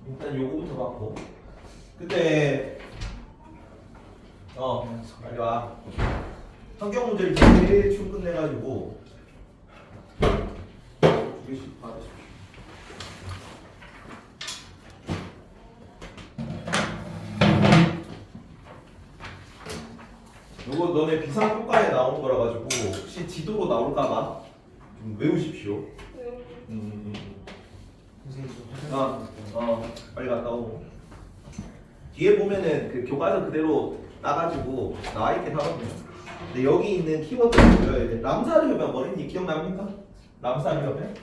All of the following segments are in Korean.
일단 요거부터 받고. 근데 빨리 와. 환경 문제를 대충 끝내가지고 2개씩 받으십시오. 요거 너네 비상평가에 나온 거라 가지고 혹시 지도로 나올까봐 좀 외우십시오. 선생님 빨리 갔다 오고. 뒤에 보면은 그 교과서 그대로 따가지고 나와 있긴 하거든요. 근데 여기 있는 키워드를 보여야 돼. 람사르 협약 뭐랬니? 기억납니까? 람사르 협약?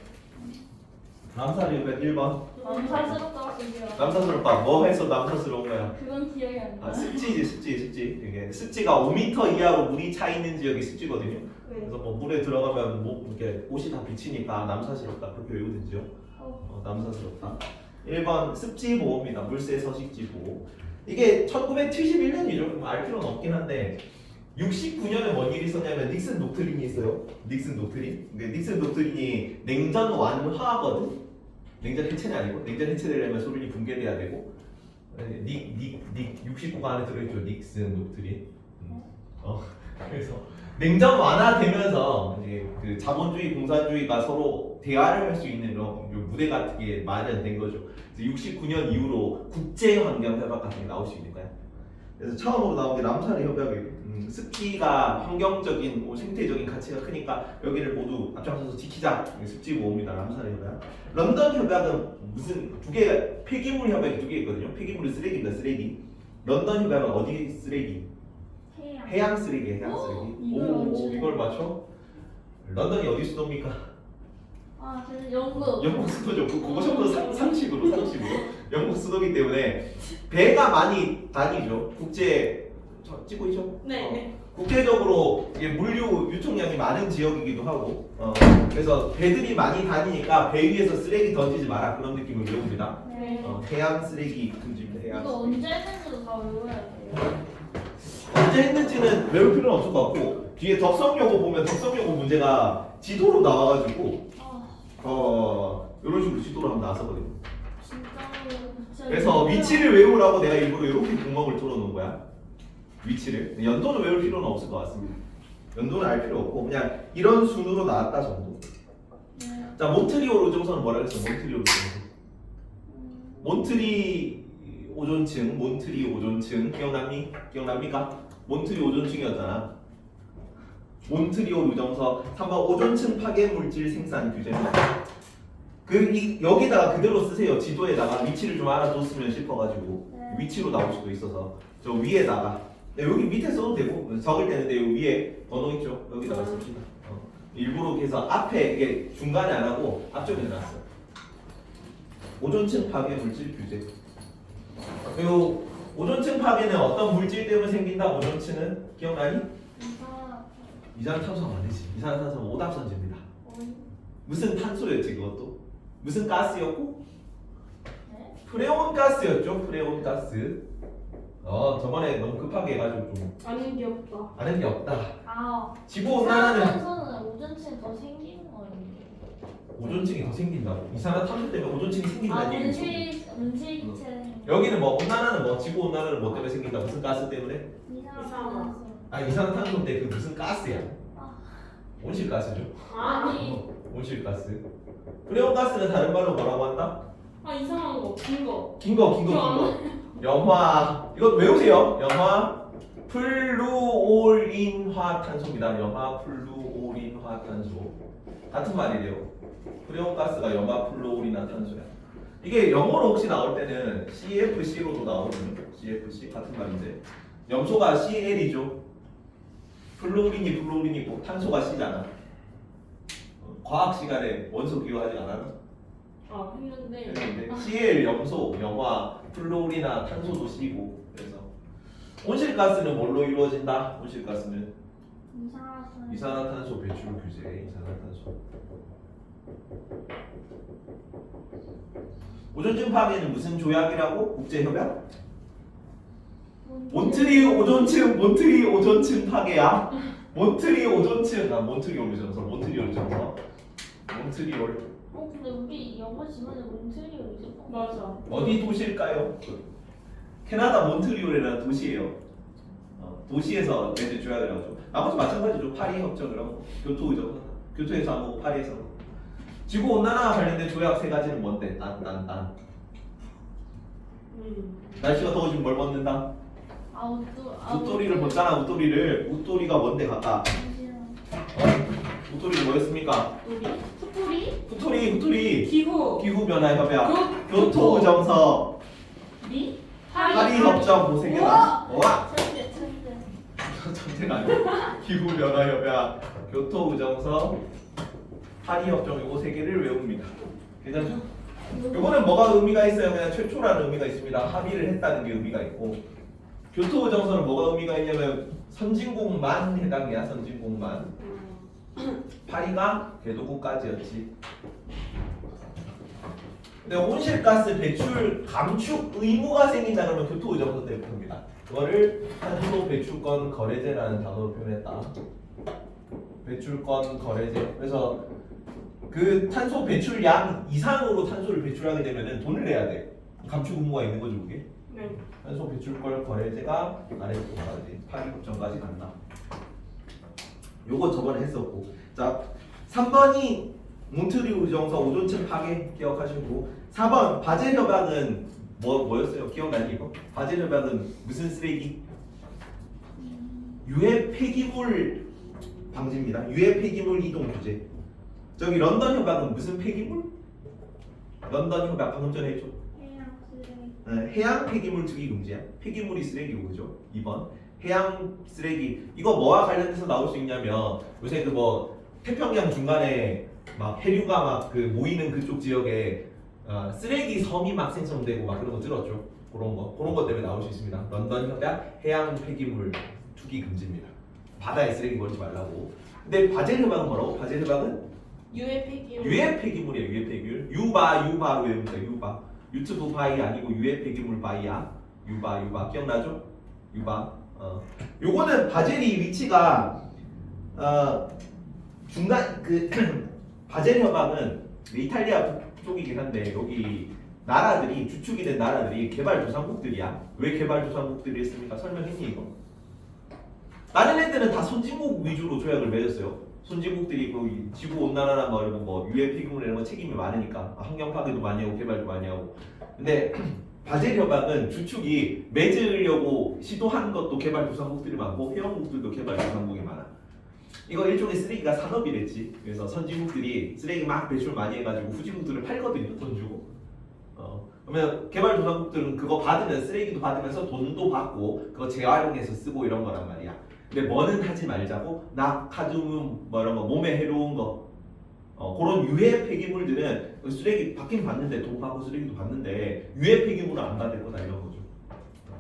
람사르 협약 1번. 남사스럽다고 얘기해요. 남사스럽다. 뭐 해서 남사스러운 거야? 그건 기억이 안 나. 습지지, 습지. 이게 습지가 5m 이하로 물이 차 있는 지역이 습지거든요. 네. 그래서 뭐 물에 들어가면 뭐 이렇게 옷이 다 비치니까 남사스럽다 그렇게 외우든지요. 남사스럽다. 1번 습지 보호입니다. 물새 서식지 보호. 이게 1971년이죠. 알 필요는 없긴 한데 69년에 뭔 일이 있었냐면 닉슨 독트린이 있어요. 닉슨 독트린. 닉슨 독트린이 냉전 완화거든. 냉전 해체는 아니고 냉전 해체되려면 소련이 붕괴돼야 되고 닉 69가 안에 들어있죠. 닉슨 독트린. 그래서 냉전 완화되면서 이제 그 자본주의 공산주의가 서로 대화를 할 수 있는 이런 무대 같은 게 마련된 거죠. 그래서 69년 이후로 국제환경협약 같은 게 나올 수 있는 거야. 그래서 처음으로 나온 게 람사르 협약이에요. 습지가 환경적인 생태적인 가치가 크니까 여기를 모두 앞장서서 지키자. 습지 보호입니다. 람사르 협약. 런던 협약은 무슨 두 개, 폐기물 협약이 두 개 있거든요. 폐기물은 쓰레기입니다. 쓰레기. 런던 협약은 어디 쓰레기? 해양 쓰레기, 해양 쓰레기. 오, 이걸 맞춰? 런던이 어디 수도입니까? 저는 영국. 영국 수도죠. 그거 전부 상식으로. 영국 수도기 때문에 배가 많이 다니죠. 찍고 있죠? 네. 국제적으로 이게 물류 유통량이 많은 지역이기도 하고, 그래서 배들이 많이 다니니까 배 위에서 쓰레기 던지지 마라 그런 느낌을 외웁니다. 네. 해양 쓰레기 금지입니다. 해양 이거 쓰레기. 언제 했는지도 다 외워야 돼요. 언제 했는지는 외울 필요는 없을 것 같고 뒤에 덕성여고 보면 덕성여고 문제가 지도로 나와가지고 이런 식으로 지도로 한번 나왔었거든요. 진짜. 그래서 위치를 외우라고 내가 일부러 이렇게 구멍을 뚫어놓은 거야. 위치를. 연도는 외울 필요는 없을 것 같습니다. 연도는 알 필요 없고 그냥 이런 순으로 나왔다 정도. 네. 자, 몬트리올 오존선은 뭐라 그랬어? 몬트리올 오존선. 몬트리 오존층 기억납니까? 몬트리 오존층이었잖아. 몬트리올 오존선 3번 오존층 파괴 물질 생산 규제입니다. 여기다가 그대로 쓰세요. 지도에다가 위치를 좀 알아뒀으면 싶어가지고 위치로 나올 수도 있어서 저 위에다가 여기 밑에 써도 되고 적을 때는데 여기 위에 번호 있죠? 여기다가 씁시다. 일부러 그래서 앞에 이게 중간에 안 하고 앞쪽에 놨어요. 오존층 파괴 물질 규제. 그리고 오존층 파괴는 어떤 물질 때문에 생긴다? 오존층은 기억나니? 이산화탄소가 아니지. 이산화탄소는 오답선제입니다. 무슨 탄소였지 그것도? 무슨 가스였고? 네? 프레온 가스였죠. 프레온 가스. 저번에 너무 급하게 해가지고 좀 아는 게 없다. 아는 게 없다. 지구온난화는 이산화탄소는 오존층 더 생기는 거예요. 오존층이 더 생긴다고. 이산화탄소 때문에 오존층이 생긴다는 얘기죠. 온실기체. 여기는 뭐 온난화는 뭐 지구온난화는 뭐 때문에 생긴다? 무슨 가스 때문에? 이산화탄소. 이산화탄소인데 그 무슨 가스야? 온실가스죠. 아니. 온실가스. 프레온 가스는 다른 말로 뭐라고 한다? 이상한 거. 긴 긴 거. 염화. 이거 외우세요. 염화 플루올인화탄소입니다. 염화 플루올인화탄소. 같은 말이래요. 프레온 가스가 염화 플루올인화탄소야. 이게 영어로 혹시 나올 때는 CFC로도 나오거든요. CFC 같은 말인데 염소가 CL이죠. 플루오린이 탄소가 C잖아. 과학 시간에 원소 기호하지 않았나? 했는데 CL 염소, 염화, 플루오린화, 탄소도 C고 그래서 온실가스는 뭘로 이루어진다? 온실가스는 이산화탄소 배출 규제. 이산화탄소. 오존층 파괴는 무슨 조약이라고? 국제협약? 몬트리 오존층 파괴야. 몬트리올 오존선. 몬트리올. 근데 우리 영어 지문에 몬트리올이죠? 맞아. 어디 도시일까요? 캐나다 몬트리올이라는 도시예요. 도시에서 매주 조약을 하죠. 나머지 마찬가지죠. 파리 협정이랑 교토 의정, 교토에서 안 보고 파리에서. 지구 온난화 관련된 조약 세 가지는 뭔데? 딴. 날씨가 더워지면 뭘 먹는다? 웃돌이를 벗잖아. 웃돌이가 뭔데 갔다. 웃돌이가 뭐였습니까? 후토리. 기후 변화 협약. 교토 의정서. 파리 협정 모세계다. 와. 천재가 아니야. 기후 변화 협약, 교토 의정서, 파리 협정 요거 세 개를 외웁니다. 괜찮죠? 요거는 뭐가 의미가 있어요? 그냥 최초라는 의미가 있습니다. 합의를 했다는 게 의미가 있고, 교토 의정서는 뭐가 의미가 있냐면 선진국만 해당이야. 선진국만. 파리가 개도국까지였지. 근데 온실가스 배출 감축 의무가 생긴다 그러면 교토 의정서 때문입니다. 그거를 탄소 배출권 거래제라는 단어로 표현했다. 배출권 거래제. 그래서 그 탄소 배출량 이상으로 탄소를 배출하게 되면은 돈을 내야 돼. 감축 의무가 있는 거죠, 그게. 네. 탄소 배출권 거래제가 아래쪽까지 파리 협정까지 간다. 요거 저번에 했었고. 자, 3번이 몬트리올 의정서 오존층 파괴 기억하시고, 4번 바젤 협약은 뭐였어요? 기억나니 이거? 바젤 협약은 무슨 쓰레기? 유해 폐기물 방지입니다. 유해 폐기물 이동 규제. 저기 런던 협약은 무슨 폐기물? 런던 협약 방금 전에 했죠. 해양 폐기물 투기 금지야. 폐기물이 쓰레기고 그죠? 2번 해양 쓰레기. 이거 뭐와 관련해서 나올 수 있냐면 요새 그 뭐 태평양 중간에 막 해류가 막 그 모이는 그쪽 지역에 쓰레기 섬이 막 생성되고 막 그런 거 들었죠. 그런 거 때문에 나올 수 있습니다. 런던 협약 해양 폐기물 투기 금지입니다. 바다에 쓰레기 버리지 말라고. 근데 바젤 협약은 뭐라고? 바젤 협약은 유해 폐기물. 유해 폐기물이에요. 유해 폐기물. 유바로 외웁니다. 유바. 유튜브 바이 아니고 유해 폐기물 바이야. 유바 기억나죠? 유바. 요거는 바젤이 위치가 중간 그 바젤 협약은 이탈리아 쪽이긴 한데 여기 나라들이 주축이 된 나라들이 개발도상국들이야. 왜 개발도상국들이 했습니까? 설명했니 이거? 다른 애들은 다 선진국 위주로 조약을 맺었어요. 선진국들이 그 지구 온난화나 뭐 유해 폐기물 이런 거 책임이 많으니까 환경 파괴도 많이 하고 개발도 많이 하고. 근데 바젤 협약은 주축이 맺으려고 시도한 것도 개발도상국들이 많고 회원국들도 개발도상국이 많아. 이거 일종의 쓰레기가 산업이랬지. 그래서 선진국들이 쓰레기 막 배출 많이 해가지고 후진국들을 팔거든요. 돈 주고. 그러면 개발도상국들은 그거 받으면 쓰레기도 받으면서 돈도 받고 그거 재활용해서 쓰고 이런 거란 말이야. 근데 뭐는 하지 말자고. 카드뮴 뭐 이런 거 몸에 해로운 거. 그런 유해 폐기물들은 쓰레기 받긴 받는데 돈 받고 쓰레기도 받는데 유해 폐기물은 안 받을 거다 이런 거죠.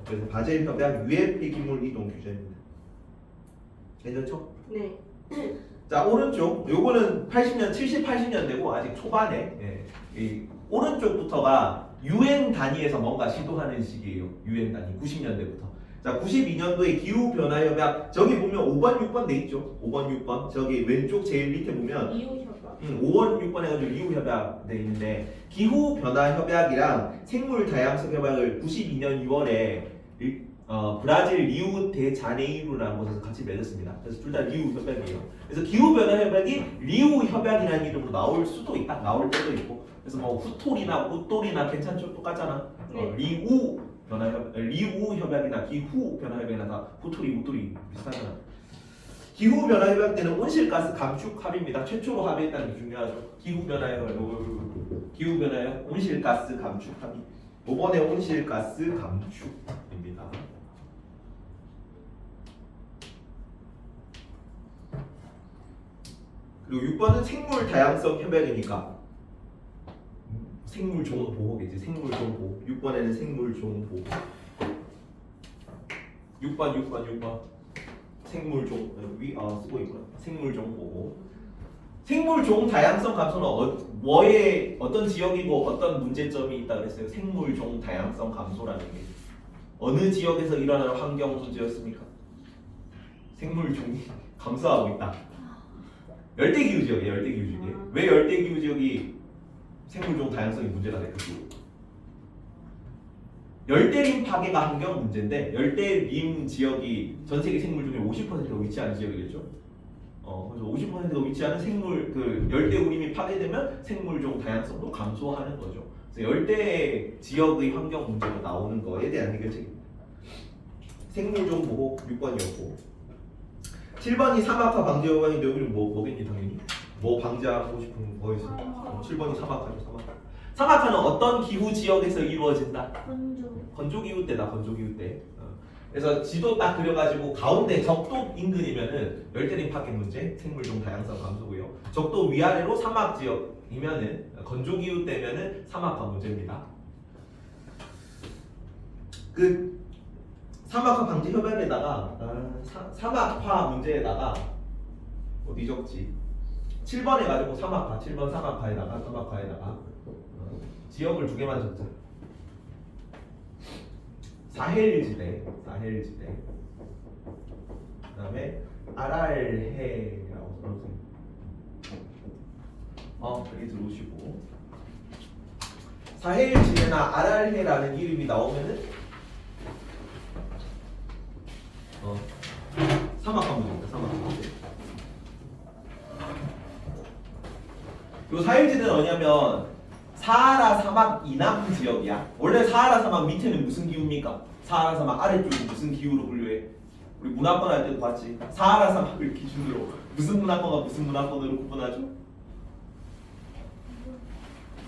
그래서 바젤 협약 유해 폐기물 이동 규제입니다. 괜찮죠? 네. 자, 오른쪽 요거는 80년, 70, 80년대고 아직 초반에 이 오른쪽부터가 유엔 단위에서 뭔가 시도하는 시기예요. 유엔 단위 90년대부터. 자, 92년도에 기후변화협약 저기 보면 5번, 6번 돼 있죠. 5번, 6번 저기 왼쪽 제일 밑에 보면 이후 협약. 5원 6번 해가지고 기후협약 돼 있는데 기후변화협약이랑 생물다양성 협약을 92년 6월에 브라질 리우 데 자네이루라는 곳에서 같이 맺었습니다. 그래서 둘 다 리우 협약이에요. 그래서 기후변화 협약이 리우 협약이라는 이름으로 나올 수도 있다, 나올 때도 있고. 그래서 뭐 후토리나 웃돌이나 괜찮죠? 똑같잖아. 네. 리우 협약이나 기후 변화 협약이나 다 후토리, 웃돌이 비슷하잖아. 기후 변화 협약 때는 온실가스 감축 합의입니다. 최초로 합의했다는 게 중요하죠. 기후 변화 협약, 온실가스 감축 합의. 5번에 온실가스 감축입니다. 그리고 6번은 생물 다양성 협약이니까 생물 종 보호겠지. 생물 종 보호. 6번에는 생물 종 보호. 6번 생물 종 쓰고 있구나. 생물 종 보호. 생물 종 다양성 감소는 뭐에 어떤 지역이고 어떤 문제점이 있다 그랬어요. 생물 종 다양성 감소라는 게 어느 지역에서 일어나는 환경 문제였습니까? 생물 종이 감소하고 있다. 열대기후 지역이에요. 열대기후 지역이. 왜 열대기후 지역이 생물종 다양성이 문제가 돼. 그 열대림 파괴가 환경 문제인데 열대림 지역이 전 세계 생물 중에 50%가 위치하는 지역이겠죠. 그래서 50%가 위치하는 생물 그 열대 우림이 파괴되면 생물종 다양성도 감소하는 거죠. 그래서 열대 지역의 환경 문제가 나오는 거에 대한 해결책입니다. 생물종 보호 6번이었고 7번이 사막화 방지 요강인데 여기는 뭐겠니 당연히 뭐 방지하고 싶은 거 있어? 7번이 사막화죠. 사막화는 어떤 기후 지역에서 이루어진다? 건조 기후 때다. 건조 기후 때. 그래서 지도 딱 그려가지고 가운데 적도 인근이면은 열대림 파괴 문제, 생물종 다양성 감소고요. 적도 위아래로 사막 지역이면은 건조 기후 때면은 사막화 문제입니다. 그 사막화 방지 협약에다가 사막화 문제에다가 어디 적지? 7번 해가지고 사막화, 7번 사막화에다가 지역을 2개만 적자. 사헬지대. 그다음에 아랄해라고 써주세요. 여기 들어오시고 사헬지대나 아랄해라는 이름이 나오면은 사막화 문제입니다. 사막화 문제. 요 사헬지대는 뭐냐면 사하라 사막 이남 지역이야. 원래 사하라 사막 밑에는 무슨 기후입니까? 사하라 사막 아래쪽은 무슨 기후로 분류해? 우리 문화권 할 때도 봤지. 사하라 사막을 기준으로 무슨 문화권과 무슨 문화권으로 구분하죠?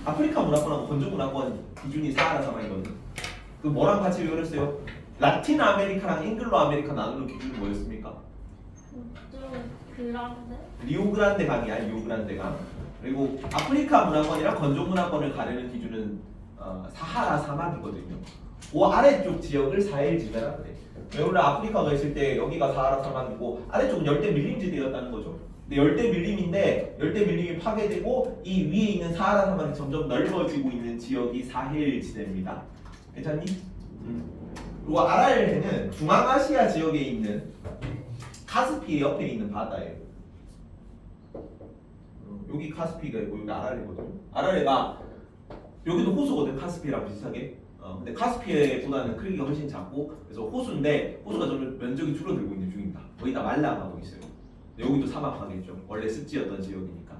아프리카 문화권하고 건조 문화권 기준이 사하라 사막이거든. 그 뭐랑 같이 외웠어요? 라틴 아메리카랑 잉글로 아메리카 나누는 기준은 뭐였습니까? 리오그란데 강이야. 리오그란데 강. 그리고 아프리카 문화권이랑 건조 문화권을 가르는 기준은 사하라 사막이거든요. 그 아래쪽 지역을 사헬지대라 그래. 원래 아프리카가 있을 때 여기가 사하라 사막이고 아래쪽은 열대 밀림지대였다는 거죠. 근데 열대 밀림이 파괴되고 이 위에 있는 사하라 사막이 점점 넓어지고 있는 지역이 사헬지대입니다. 괜찮니? 그리고 아랄해는 중앙아시아 지역에 있는 카스피 옆에 있는 바다예요. 여기 카스피가 있고 여기 아랄해거든요. 아랄해가 여기도 호수거든. 카스피랑 비슷하게. 근데 카스피보다는 크기가 훨씬 작고 그래서 호수인데 호수가 점점 면적이 줄어들고 있는 중입니다. 거의 다 말라가고 있어요. 여기도 사막하겠죠. 원래 습지였던 지역이니까.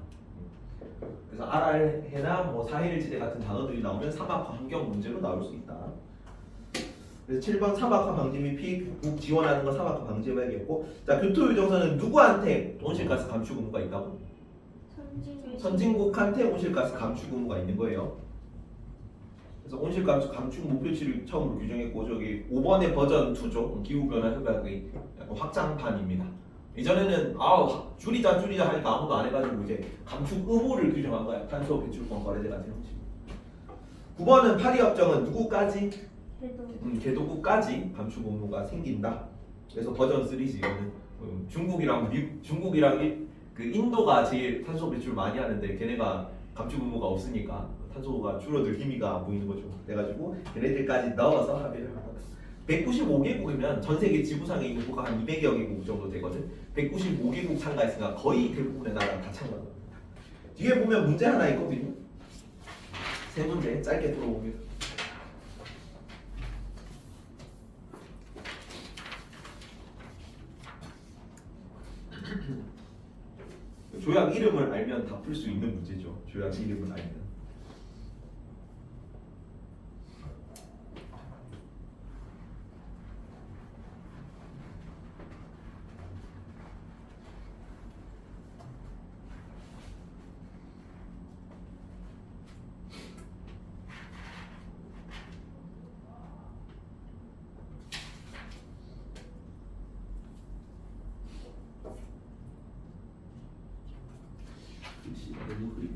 그래서 아랄해나 뭐 사헬지대 같은 단어들이 나오면 사막화 환경 문제로 나올 수 있다. 그래서 7번 사막화 방지 및 피국 지원하는 거 사막화 방지 해야겠고, 자 교토유정선은 누구한테 온실가스 감축 의무가 있다고? 선진국한테 온실가스 감축 의무가 있는 거예요. 그래서 온실가스 감축 목표치를 처음으로 규정했고 저기 5번의 버전 2죠. 기후변화 협약의 약간 확장판입니다. 이전에는 줄이자 하니까 아무도 안 해가지고 이제 감축 의무를 규정한 거야. 탄소 배출권 거래제 같은 형식. 9번은 파리협정은 누구까지? 개도국까지 감축 의무가 생긴다. 그래서 버전 3지 이거는. 중국이랑 그 인도가 제일 탄소 배출 많이 하는데 걔네가 감축 의무가 없으니까 탄소가 줄어들 힘이가 보이는 거죠. 그래가지고 걔네들까지 넣어서 합의를 한 거다. 195개국이면 전 세계 지구상에 있는 국가 한 200여 개국 정도 되거든. 195개국 참가했으니까 거의 대부분의 나라가 다 참가합니다. 뒤에 보면 문제 하나 있거든요. 세 문제 짧게 풀어봅니다. 조약 이름을 알면 다 풀 수 있는 문제죠. 조약 이름을 알면. 너무 그리고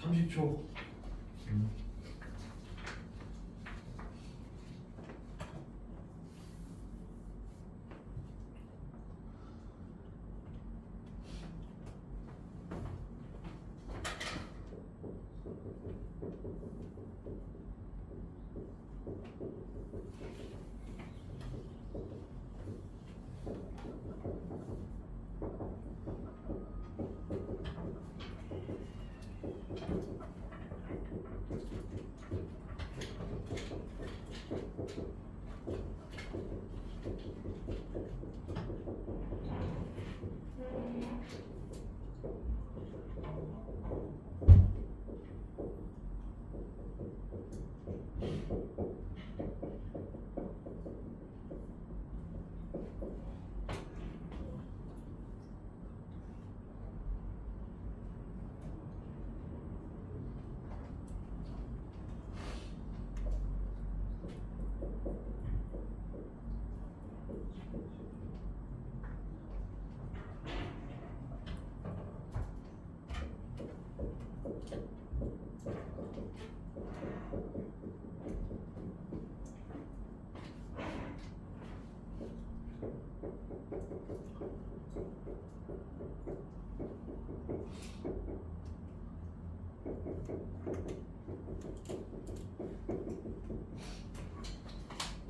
30초.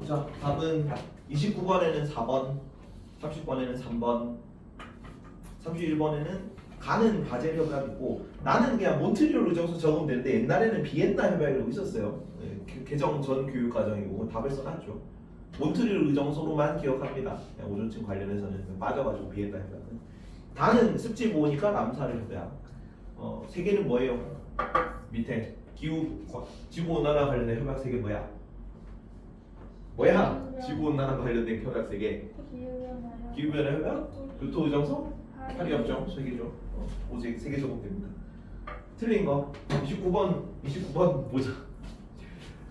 자, 답은 29번에는 4번, 30번에는 3번, 31번에는 가는 바젤 협약이고 나는 그냥 몬트리올 의정서 적으면 되는데 옛날에는 비엔나 협약이라고 있었어요. 네, 개정 전 교육 과정이고 답을 써놨죠. 몬트리올 의정서로만 기억합니다. 그냥 오존층 관련해서는 빠져가지고 비엔나 협약은. 다는 습지 모으니까 남사를 협약. 세 개는 뭐예요? 밑에 지구 온난화 관련된 협약 세 개 뭐야? 뭐야? 지구 온난화 관련된 협약 세 개. 기후변화 협약, 교토 의정서, 파리 협정 세 개죠. 오직 세 개 적으면 됩니다. 틀린 거 29번 보자.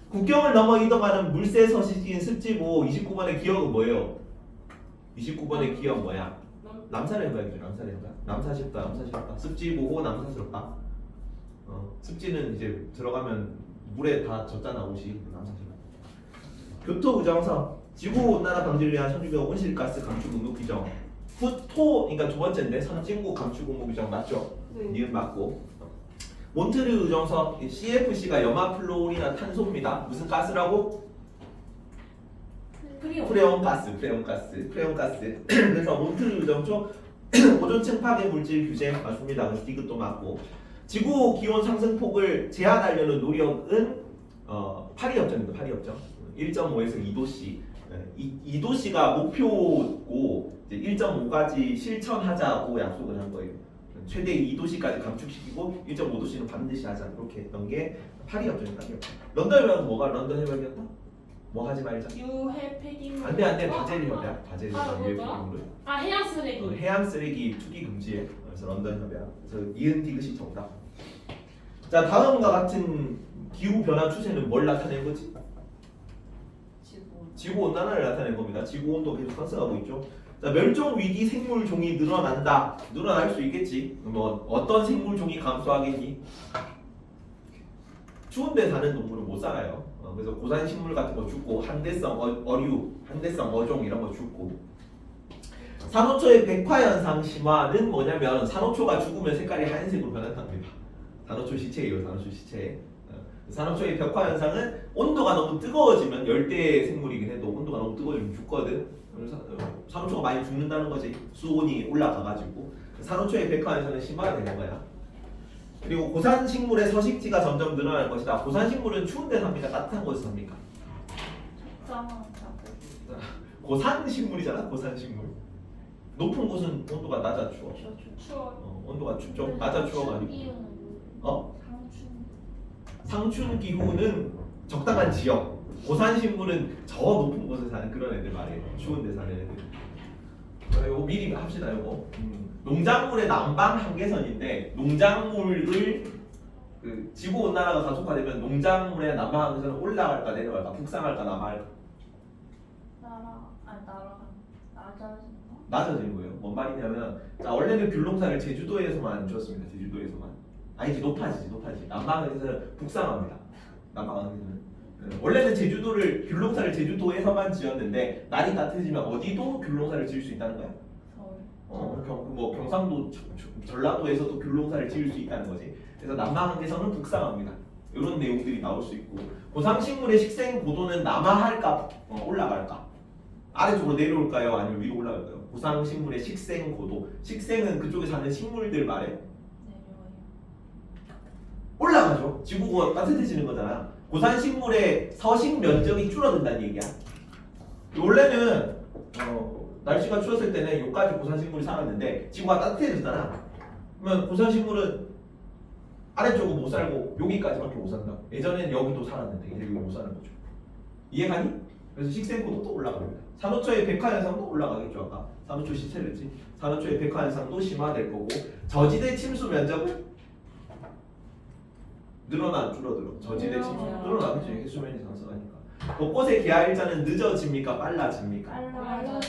국경을 넘어 이동하는 물새 서식지인 습지보 29번의 기억은 뭐예요? 29번의 기억 뭐야? 남산의 협약이죠. 남산의 협약. 남사쉽다, 남사쉽다. 습지보고 남사스럽다. 습지는 이제 들어가면 물에 다 젖잖아 옷이. 남사쉽다. 교토 의정서 지구온난화 방지를 위한 1900 온실가스 감축 의무 규정. 후토 그러니까 두 번째인데 선진국 감축 의무 규정 맞죠? 니은 맞고. 몬트리올 의정서 CFC가 염화플로린이나 탄소입니다. 무슨 가스라고? 프레온가스. 그래서 몬트리올 의정서 오존층 파괴 물질 규제 맞습니다. 그래서 디귿도 맞고. 지구 기온 상승폭을 제한하려는 노력은 파리 협정입니다. 파리 협정. 1.5에서 2도씨. 2도씨가 목표고 이제 1.5까지 실천하자고 약속을 한 거예요. 최대 2도씨까지 감축시키고 1.5도씨는 반드시 하자. 이렇게 했던 게 파리 협정이다. 런던 협약은 뭐가 런던 협약이었다? 뭐 하지 말자. 유해 폐기물. 안돼 바젤 협약. 바젤 협약 유해 폐기물. 해양 쓰레기. 해양 쓰레기 투기 금지에. 그래서 런던 협약. 그래서 이은 디귿이 정답. 자 다음과 같은 기후 변화 추세는 뭘 나타낸 거지? 지구 온난화를 나타낸 겁니다. 지구 온도 계속 상승하고 있죠. 자, 멸종 위기 생물 종이 늘어난다. 늘어날 수 있겠지. 뭐 어떤 생물 종이 감소하겠니? 추운데 사는 동물은 못 살아요. 그래서 고산 식물 같은 거 죽고 한대성 어류, 한대성 어종 이런 거 죽고. 산호초의 백화 현상 심화는 뭐냐면 산호초가 죽으면 색깔이 하얀색으로 변한답니다. 산호초 시체예요. 산호초 시체. 산호초의 벽화 현상은 온도가 너무 뜨거워지면 열대 생물이긴 해도 온도가 너무 뜨거워지면 죽거든. 산호초가 많이 죽는다는 거지. 수온이 올라가가지고 산호초의 백화 현상은 심화되는 거야. 그리고 고산식물의 서식지가 점점 늘어날 것이다. 고산식물은 추운 데 삽니까? 따뜻한 곳에 삽니까? 고산식물이잖아. 고산식물. 높은 곳은 온도가 낮아 추워. 온도가 춥죠. 낮아 추워가지고. 상춘 기후는 적당한 지역. 고산식물은 저 높은 곳에 사는 그런 애들 말이에요. 추운 데 사는 애들. 이거 미리 합시다. 이거. 농작물의 난방 한계선인데 농작물을 그 지구 온난화가 가속화되면 농작물의 난방 한계선은 올라갈까 내려갈까 북상할까 남하할까? 낮아지는 거예요. 뭔 말이냐면 자 원래는 귤농사를 제주도에서만 지었습니다. 제주도에서만. 아니지 높아지지. 남방항에서는 북상합니다. 남방항에서는 원래는 제주도를 귤농사를 제주도에서만 지었는데 날이 따뜻해지면 어디도 귤농사를 지을 수 있다는 거야. 뭐 경상도, 전라도에서도 귤농사를 지을 수 있다는 거지. 그래서 남방항에서는 북상합니다. 이런 내용들이 나올 수 있고 고상식물의 식생 고도는 남하할까 올라갈까? 아래쪽으로 내려올까요? 아니면 위로 올라갈까요? 고상식물의 식생 고도. 식생은 그쪽에 사는 식물들 말해. 올라가죠. 지구가 따뜻해지는 거잖아. 고산식물의 서식 면적이 줄어든다는 얘기야. 원래는 날씨가 추웠을 때는 여기까지 고산식물이 살았는데 지구가 따뜻해졌잖아. 그러면 고산식물은 아래쪽은 못 살고 여기까지밖에 못 산다. 예전에는 여기도 살았는데 이제 여기 못 사는 거죠. 이해가니? 그래서 식생고도 또 올라갑니다. 산호초의 백화현상도 올라가겠죠. 아까 산호초 시체를 했지. 산호초의 백화현상도 심화될 거고 저지대 침수 면적은 늘어나 줄어들어. 저지대 침수 늘어나겠죠. 이게 수면이 상승하니까. 벚꽃의 개화 일자는 늦어집니까? 빨라집니까?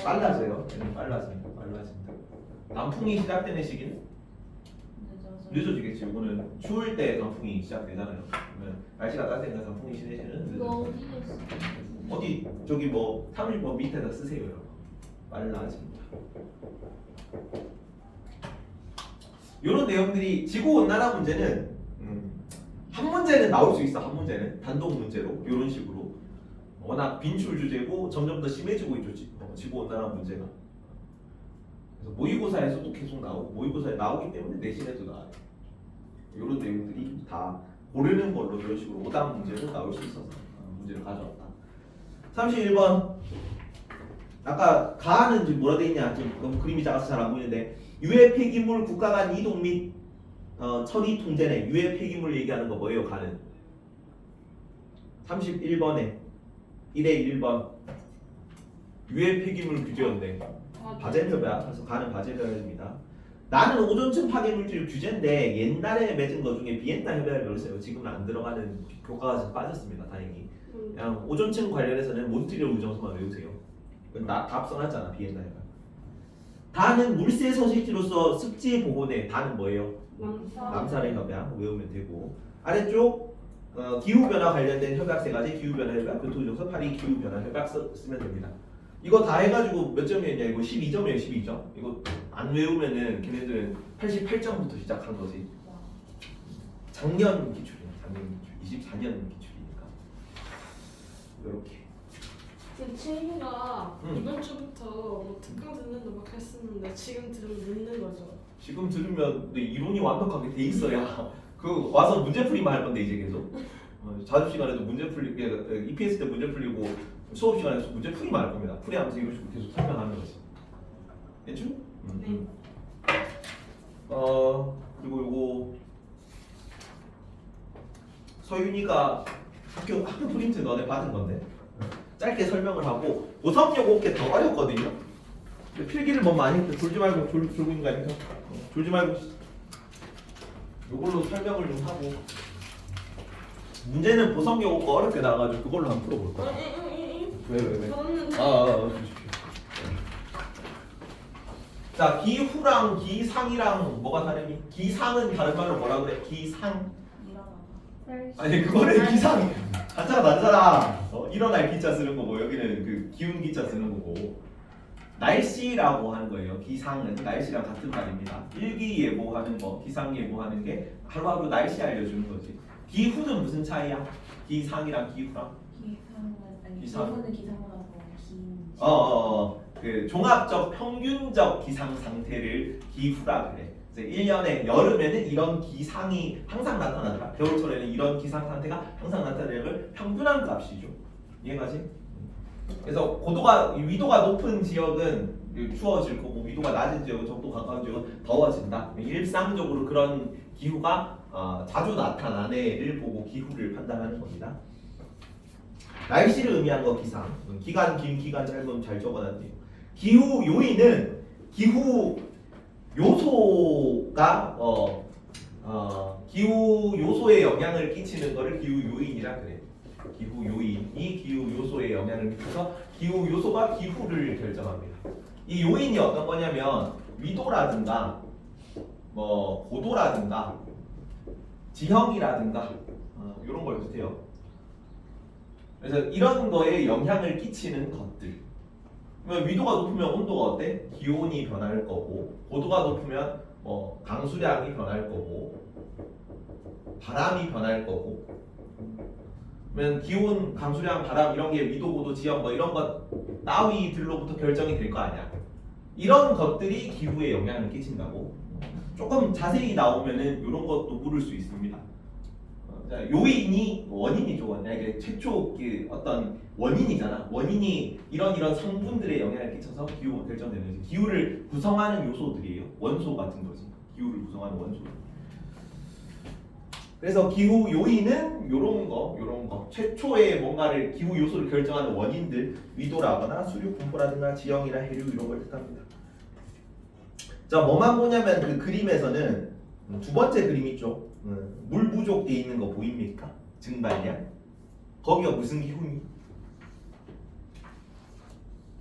빨라져요. 빨라집니다. 남풍이 시작되는 시기는 늦어지겠지. 이거는 추울 때 단풍이 시작되잖아요. 그러면 날씨가 따뜻해서 단풍이 시내시는 이거 어디 저기 뭐 3일번 밑에다 쓰세요. 여러분. 빨라집니다. 이런 내용들이 지구 온난화 문제는 한 문제는 나올 수 있어. 한 문제는 단독 문제로 이런 식으로 워낙 빈출 주제고 점점 더 심해지고 있죠. 지구 온난화 문제가. 그래서 모의고사에서도 계속 나오고 모의고사에 나오기 때문에 내신에도 나와요. 이런 내용들이 다 고르는 걸로 이런 식으로 오답 문제로 나올 수 있어서 문제를 가져왔다. 31번. 아까 가는 지금 뭐라 돼 있냐? 지금 너무 그림이 작아서 잘 안 보이는데 유해 폐기물 국가 간 이동 및 처리 통제네. 유해 폐기물 얘기하는 거 뭐예요? 가는 31번에 1에 1번 유해 폐기물 규제였네. 바젤협약. 그래서 가는 바젤협약입니다. 나는 오존층 파괴 물질 규제인데 옛날에 맺은 거 중에 비엔나 협약을 넣었어요. 지금은 안 들어가는 교과가 좀 빠졌습니다. 다행히. 그냥 오존층 관련해서는 몬트리올 의정서만 외우세요. 다 써놨잖아. 비엔나 협약. 다는 물세 서식지로서 습지 보호네. 다는 뭐예요? 남산의 협약 외우면 되고 아래쪽 기후변화 관련된 협약 세 가지 기후변화 협약, 교토의정서, 파리 기후변화 협약 쓰면 됩니다. 이거 다 해가지고 몇 점이었냐? 이거 12점이에요. 12점. 이거 안 외우면은 걔네들은 88점부터 시작한 거지. 작년 기출이야. 작년 기출. 24년 기출이니까. 이렇게. 지금 친구가 이번 주부터 뭐 특강 듣는다 막 했었는데 지금 들으면 늦는 거죠. 지금 들으면 근데 이론이 완벽하게 돼 있어야 그 와서 문제풀이만 할 건데 이제 계속 자습 시간에도 문제 풀리 EPS 때 문제 풀리고 수업 시간에서 문제 풀이만 할 겁니다. 풀이하면서 이런 식으로 계속 설명하는 거지. 됐죠? 네. 그리고 요거 서윤이가 학교 프린트 너네 받은 건데 짧게 설명을 하고 고성여고 게 더 어렵거든요. 필기를 뭐 많이 했는데 졸지 말고 졸고 있는 거 아닌가? 졸지 말고 요걸로 설명을 좀 하고 문제는 보성여고 거 어렵게 나와가지고 그걸로 한번 풀어볼 거야. 왜? 저는 주십시오. 자, 기후랑 기상이랑 뭐가 다르니? 기상은 다른 말로 뭐라 그래? 기상. 아니 그거는 기상. 한자가 다르잖아. 일어날 기자 쓰는 거고 여기는 그 기운 기자 쓰는 거고. 날씨라고 하는 거예요. 기상은 날씨랑 같은 말입니다. 일기예보하는 거, 기상예보하는 게 하루하루 날씨 알려주는 거지. 기후는 무슨 차이야? 기상이랑 기후랑? 기상은 기상이라서 긴. 그 종합적 평균적 기상 상태를 기후라 그래. 그래서 1년에 여름에는 이런 기상이 항상 나타난다. 겨울철에는 이런 기상 상태가 항상 나타나는 걸 평균한 값이죠. 이해가지? 그래서 위도가 높은 지역은 추워질 거고 위도가 낮은 지역은 적도 가까운 지역은 더워진다. 일상적으로 그런 기후가 자주 나타나네를 보고 기후를 판단하는 겁니다. 날씨를 의미하는 거 기상. 기간 긴 기간 짧은 잘 적어놨네요. 기후 요인은 기후 요소가 기후 요소에 영향을 끼치는 거를 기후 요인이라 그래. 기후 요인이 기후 요소에 영향을 미쳐서 기후 요소가 기후를 결정합니다. 이 요인이 어떤 거냐면 위도라든가 뭐 고도라든가 지형이라든가 이런 걸 뜻해요. 그래서 이런 거에 영향을 끼치는 것들. 그러면 위도가 높으면 온도가 어때? 기온이 변할 거고, 고도가 높으면 뭐 강수량이 변할 거고, 바람이 변할 거고. 그러면 기온, 강수량, 바람 이런 게 위도, 고도, 지형 뭐 이런 것 따위들로부터 결정이 될 거 아니야. 이런 것들이 기후에 영향을 끼친다고. 조금 자세히 나오면은 이런 것도 물을 수 있습니다. 자, 요인이 원인이죠. 이게 최초 그 어떤 원인이잖아. 원인이 이런 성분들의 영향을 끼쳐서 기후가 결정되는 거지. 기후를 구성하는 요소들이에요. 원소 같은 거지. 기후를 구성하는 원소. 그래서 기후 요인은 요런 거. 최초의 뭔가를 기후 요소를 결정하는 원인들, 위도라거나 수륙 분포라든가 지형이나 해류 이런 걸 뜻합니다. 자, 뭐만 보냐면 그 그림에서는 두 번째 그림 있죠. 물 부족돼 있는 거 보입니까? 증발량. 거기가 무슨 기후니?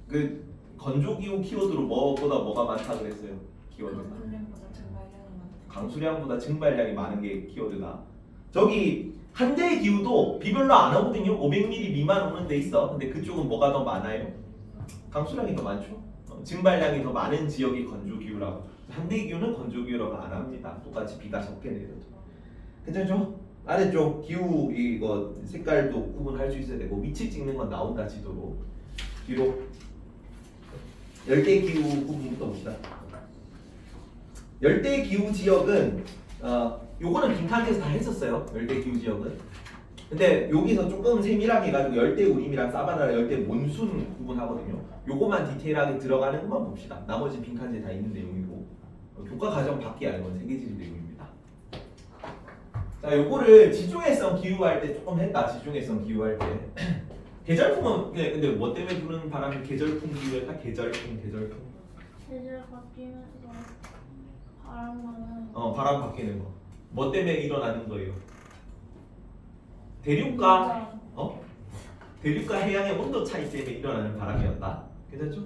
그 건조기후 키워드로 뭐보다 뭐가 많다 그랬어요? 키워드가. 강수량보다 증발량이 많다. 강수량보다 증발량이 많은 게 키워드다. 저기 한대의 기후도 비별로 안 오거든요. 500ml 미만 오는 데 있어. 근데 그쪽은 뭐가 더 많아요? 강수량이 더 많죠. 증발량이 더 많은 지역이 건조기후라고. 한대의 기후는 건조기후라고 안 합니다. 똑같이 비가 적게 내려도. 괜찮죠? 아래쪽 기후 이거 색깔도 구분할 수 있어야 되고 위치 찍는 건 나온다 지도로. 뒤로 열대 기후 부분부터 봅시다. 열대 기후 지역은 요거는 빈칸에서 다 했었어요. 열대 기후 지역은. 근데 여기서 조금 세밀하게 해가지고 열대 우림이랑 사바나랑 열대 몬순 구분하거든요. 요거만 디테일하게 들어가는 것만 봅시다. 나머지 빈칸에 다 있는 내용이고 교과 과정 밖에 아닌 건 세계지리 내용입니다. 자, 요거를 지중해성 기후할 때 조금 했다. 지중해성 기후할 때. 계절풍은 근데 뭐 때문에 부는 바람이 계절풍 기후였다? 계절 바뀌면서 바람은 바람 바뀌는 거. 뭐 때문에 일어나는 거예요? 대륙과 대륙과 해양의 온도 차이 때문에 일어나는 바람이었다. 괜찮죠?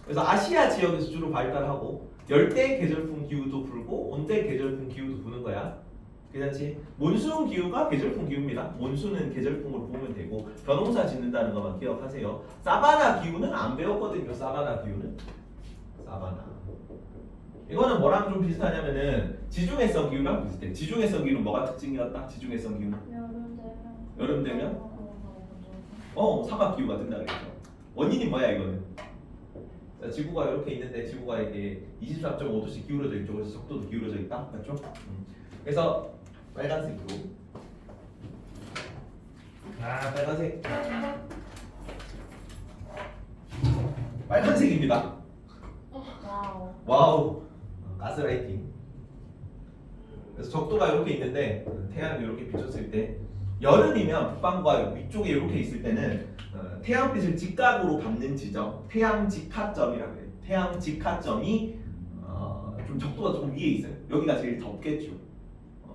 그래서 아시아 지역에서 주로 발달하고 열대 계절풍 기후도 불고 온대 계절풍 기후도 부는 거야. 괜찮지? 몬순 기후가 계절풍 기후입니다. 몬순은 계절풍으로 보면 되고 벼농사 짓는다는 것만 기억하세요. 사바나 기후는 안 배웠거든요. 사바나 기후는 이거는 뭐랑 좀 비슷하냐면은 지중해성 기후랑 비슷해. 지중해성 기후는 뭐가 특징이었다? 지중해성 기후는 여름 되면 사막 기후가 된다 그랬죠. 원인이 뭐야 이거는? 자, 지구가 이렇게 있는데 지구가 이게 24.5도씩 기울어져 있죠. 그래서 적도도 기울어져 있다, 맞죠? 그래서 빨간색으로. 빨간색. 빨간색입니다. 와우. 가스라이팅. 그래서 적도가 이렇게 있는데 태양이 이렇게 비쳤을 때 여름이면 북방과 위쪽에 이렇게 있을 때는 태양빛을 직각으로 받는 지점, 태양 직하점이라고 해요. 태양 직하점이 좀 적도가 조금 위에 있어요. 여기가 제일 덥겠죠.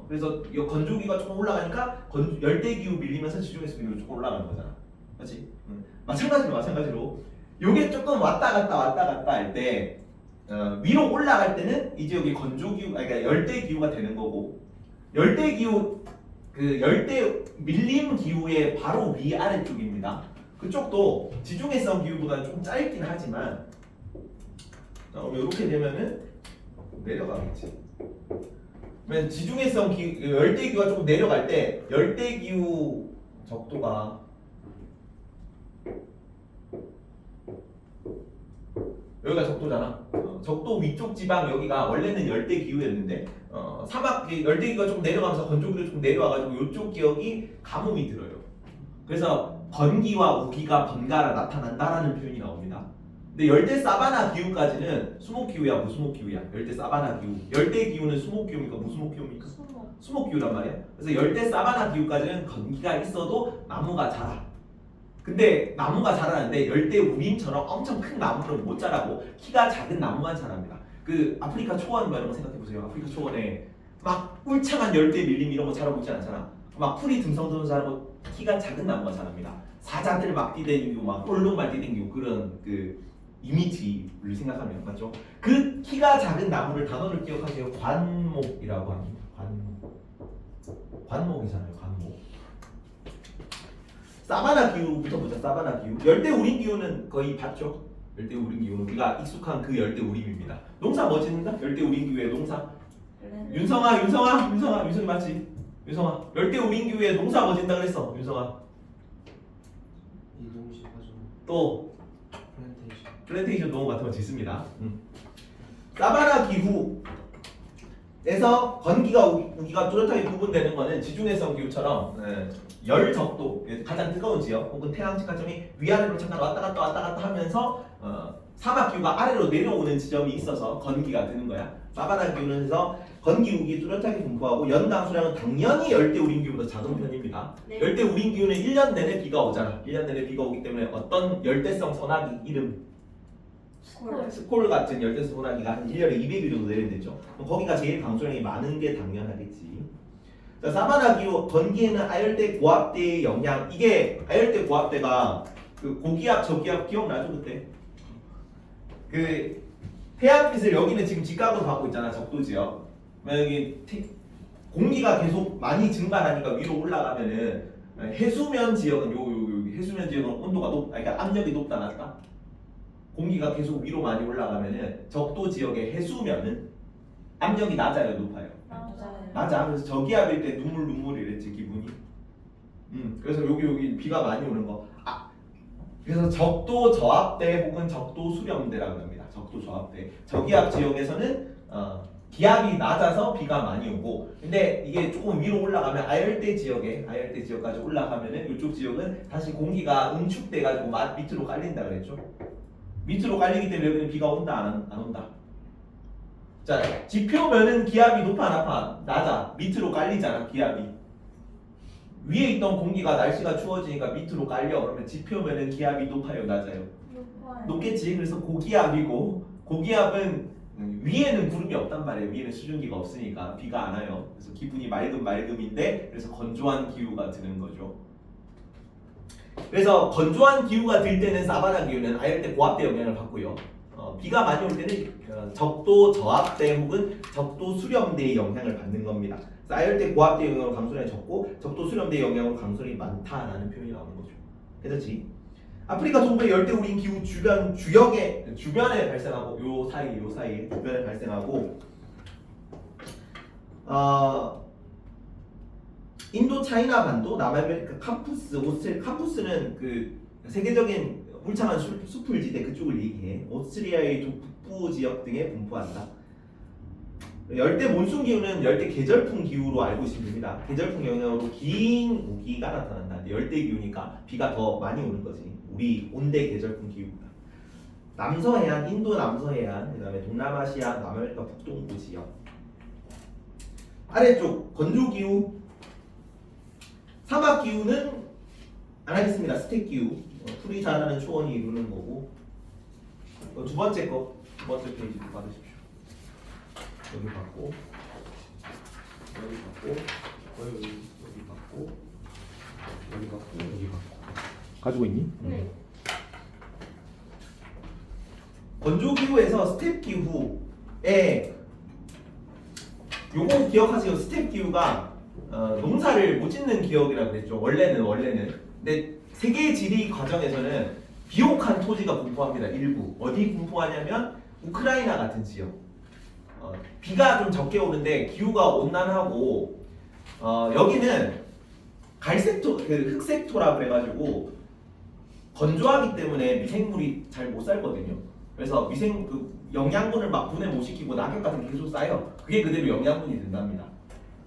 그래서 이 건조기가 조금 올라가니까 열대기후 밀리면서 지중해성 기후로 조금 올라가는 거잖아. 그렇지? 마찬가지로 요게 조금 왔다 갔다 할 때 위로 올라갈 때는 이제 여기 건조기후, 그러니까 열대기후가 되는 거고 열대기후 그 열대 밀림 기후의 바로 위 아래쪽입니다. 그쪽도 지중해성 기후보다는 좀 짧긴 하지만 이렇게 되면은 내려가겠지. 그러면 지중해성 기후, 열대기후가 조금 내려갈 때 열대기후 적도가 여기가 적도잖아. 적도 위쪽 지방 여기가 원래는 열대기후였는데 사막 열대기후가 좀 내려가면서 건조기로 좀 내려와가지고 이쪽 지역이 가뭄이 들어요. 그래서 건기와 우기가 번갈아 나타난다라는 표현이 나옵니다. 근데 열대 사바나 기후까지는 수목기후야, 무수목기후야. 열대 사바나 기후. 열대기후는 수목기후입니까, 무수목기후입니까? 수목기후란 말이야. 그래서 열대 사바나 기후까지는 건기가 있어도 나무가 자라. 근데 나무가 자라는데 열대 우림처럼 엄청 큰 나무는 못 자라고 키가 작은 나무만 자랍니다. 그 아프리카 초원 이런 거 생각해 보세요. 아프리카 초원에 막 울창한 열대 밀림 이런 거 자라고 있지 않잖아. 막 풀이 듬성듬성 자라고 키가 작은 나무가 자랍니다. 사자들 막 뛰댕기고 막 꼴록말 뛰댕기고 그런 그 이미지를 생각하면 맞죠? 그 키가 작은 나무를 단어를 기억하세요. 관목이라고 합니다. 관목. 관목이잖아요. 관목. 사바나 기후부터 보자. 사바나 기후. 열대 우림 기후는 거의 봤죠? 열대 우림 기후는 우리가 익숙한 그 열대 우림입니다. 농사 뭐 짓는다? 열대 우림 기후의 농사. 윤성아 윤성이 맞지? 윤성아 열대 우림 기후의 농사 뭐 짓는다 그랬어? 윤성아. 이동식 가지고 또 플랜테이션. 플랜테이션 농업 같은 거 짓습니다. 사바나 기후에서 건기가 우기가 뚜렷하게 구분되는 거는 지중해성 기후처럼 열 적도 가장 뜨거운 지역 혹은 태양 직하점이 위아래로 잠깐 왔다 갔다 하면서 사막 기후가 아래로 내려오는 지점이 있어서 건기가 드는 거야. 사바나 기후는 해서 건기 우기 뚜렷하게 분포하고 연당 수량은 당연히 열대 우림 기후보다 작은 편입니다. 네. 열대 우림 기후는 1년 내내 비가 오잖아. 1년 내내 비가 오기 때문에 어떤 열대성 소나기 이름 스콜 같은 열대성 소나기가 한 1년에 200일 정도 내린대죠. 그럼 거기가 제일 강수량이 많은 게 당연하겠지. 자, 사바나 기후 건기에는 아열대 고압대의 영향. 이게 아열대 고압대가 그 고기압 저기압 기억나죠 그때? 그 태양빛을 여기는 지금 직각으로 받고 있잖아 적도 지역. 만약에 공기가 계속 많이 증발하니까 위로 올라가면은 해수면 지역은 요 해수면 지역은 온도가 그러니까 압력이 높다 낮다. 공기가 계속 위로 많이 올라가면은 적도 지역의 해수면은 압력이 낮아요 높아요. 맞아. 그래서 저기압일 때 눈물이랬지 기분이. 그래서 여기 비가 많이 오는 거. 그래서 적도 저압대 혹은 적도 수렴대라고 합니다. 적도 저압대. 저기압 지역에서는 기압이 낮아서 비가 많이 오고, 근데 이게 조금 위로 올라가면 아열대 지역까지 올라가면은 이쪽 지역은 다시 공기가 응축돼 가지고 밑으로 깔린다 그랬죠. 밑으로 깔리기 때문에 여기는 비가 온다 안 온다. 자, 지표면은 기압이 높아 낮아. 밑으로 깔리잖아 기압이. 위에 있던 공기가 날씨가 추워지니까 밑으로 깔려. 그러면 지표면은 기압이 높아요 낮아요? 높겠지. 그래서 고기압이고, 고기압은 위에는 구름이 없단 말이에요. 위에는 수증기가 없으니까 비가 안 와요. 그래서 기분이 맑음인데 그래서 건조한 기후가 드는 거죠. 그래서 건조한 기후가 들 때는 사바나 기후는 아열대 고압대 영향을 받고요. 비가 많이 올 때는 적도 저압대 혹은 적도 수렴대의 영향을 받는 겁니다. 그래서 아열대 고압대 영향으로 강수량이 적고 적도 수렴대 영향으로 강수량이 많다라는 표현이 나오는 거죠. 그렇지? 아프리카 동부의 열대 우림 기후 주변에 발생하고 요 사이에 주변에 발생하고 인도 차이나 반도 남아메리카 캄푸스는 그 세계적인 울창한 숲풀지대 그쪽을 얘기해. 오스트리아의 북부 지역 등에 분포한다. 열대 몬순 기후는 열대 계절풍 기후로 알고 있으면 됩니다. 계절풍 영향으로 긴 우기가 나타난다. 열대 기후니까 비가 더 많이 오는 거지. 우리 온대 계절풍 기후입니다. 남서해안, 인도 남서해안, 그다음에 동남아시아, 남아메리카 북동부 지역. 아래쪽 건조 기후, 사막 기후는 안 하겠습니다. 스택 기후, 풀이 자라는 초원이 이루는 거고. 두 번째 페이지 받으십시오. 여기 받고, 여기 받고. 가지고 있니? 네. 건조 기후에서 스텝 기후에 요거 기억하세요. 스텝 기후가 농사를 못 짓는 기억이라고 그랬죠. 원래는. 근데 세계 지리 과정에서는 비옥한 토지가 분포합니다. 일부. 어디 분포하냐면 우크라이나 같은 지역. 비가 좀 적게 오는데 기후가 온난하고 여기는 갈색토, 흑색토라 그래가지고 건조하기 때문에 미생물이 잘 못 살거든요. 그래서 영양분을 막 분해 못 시키고 낙엽 같은 게 계속 쌓여. 그게 그대로 영양분이 된답니다.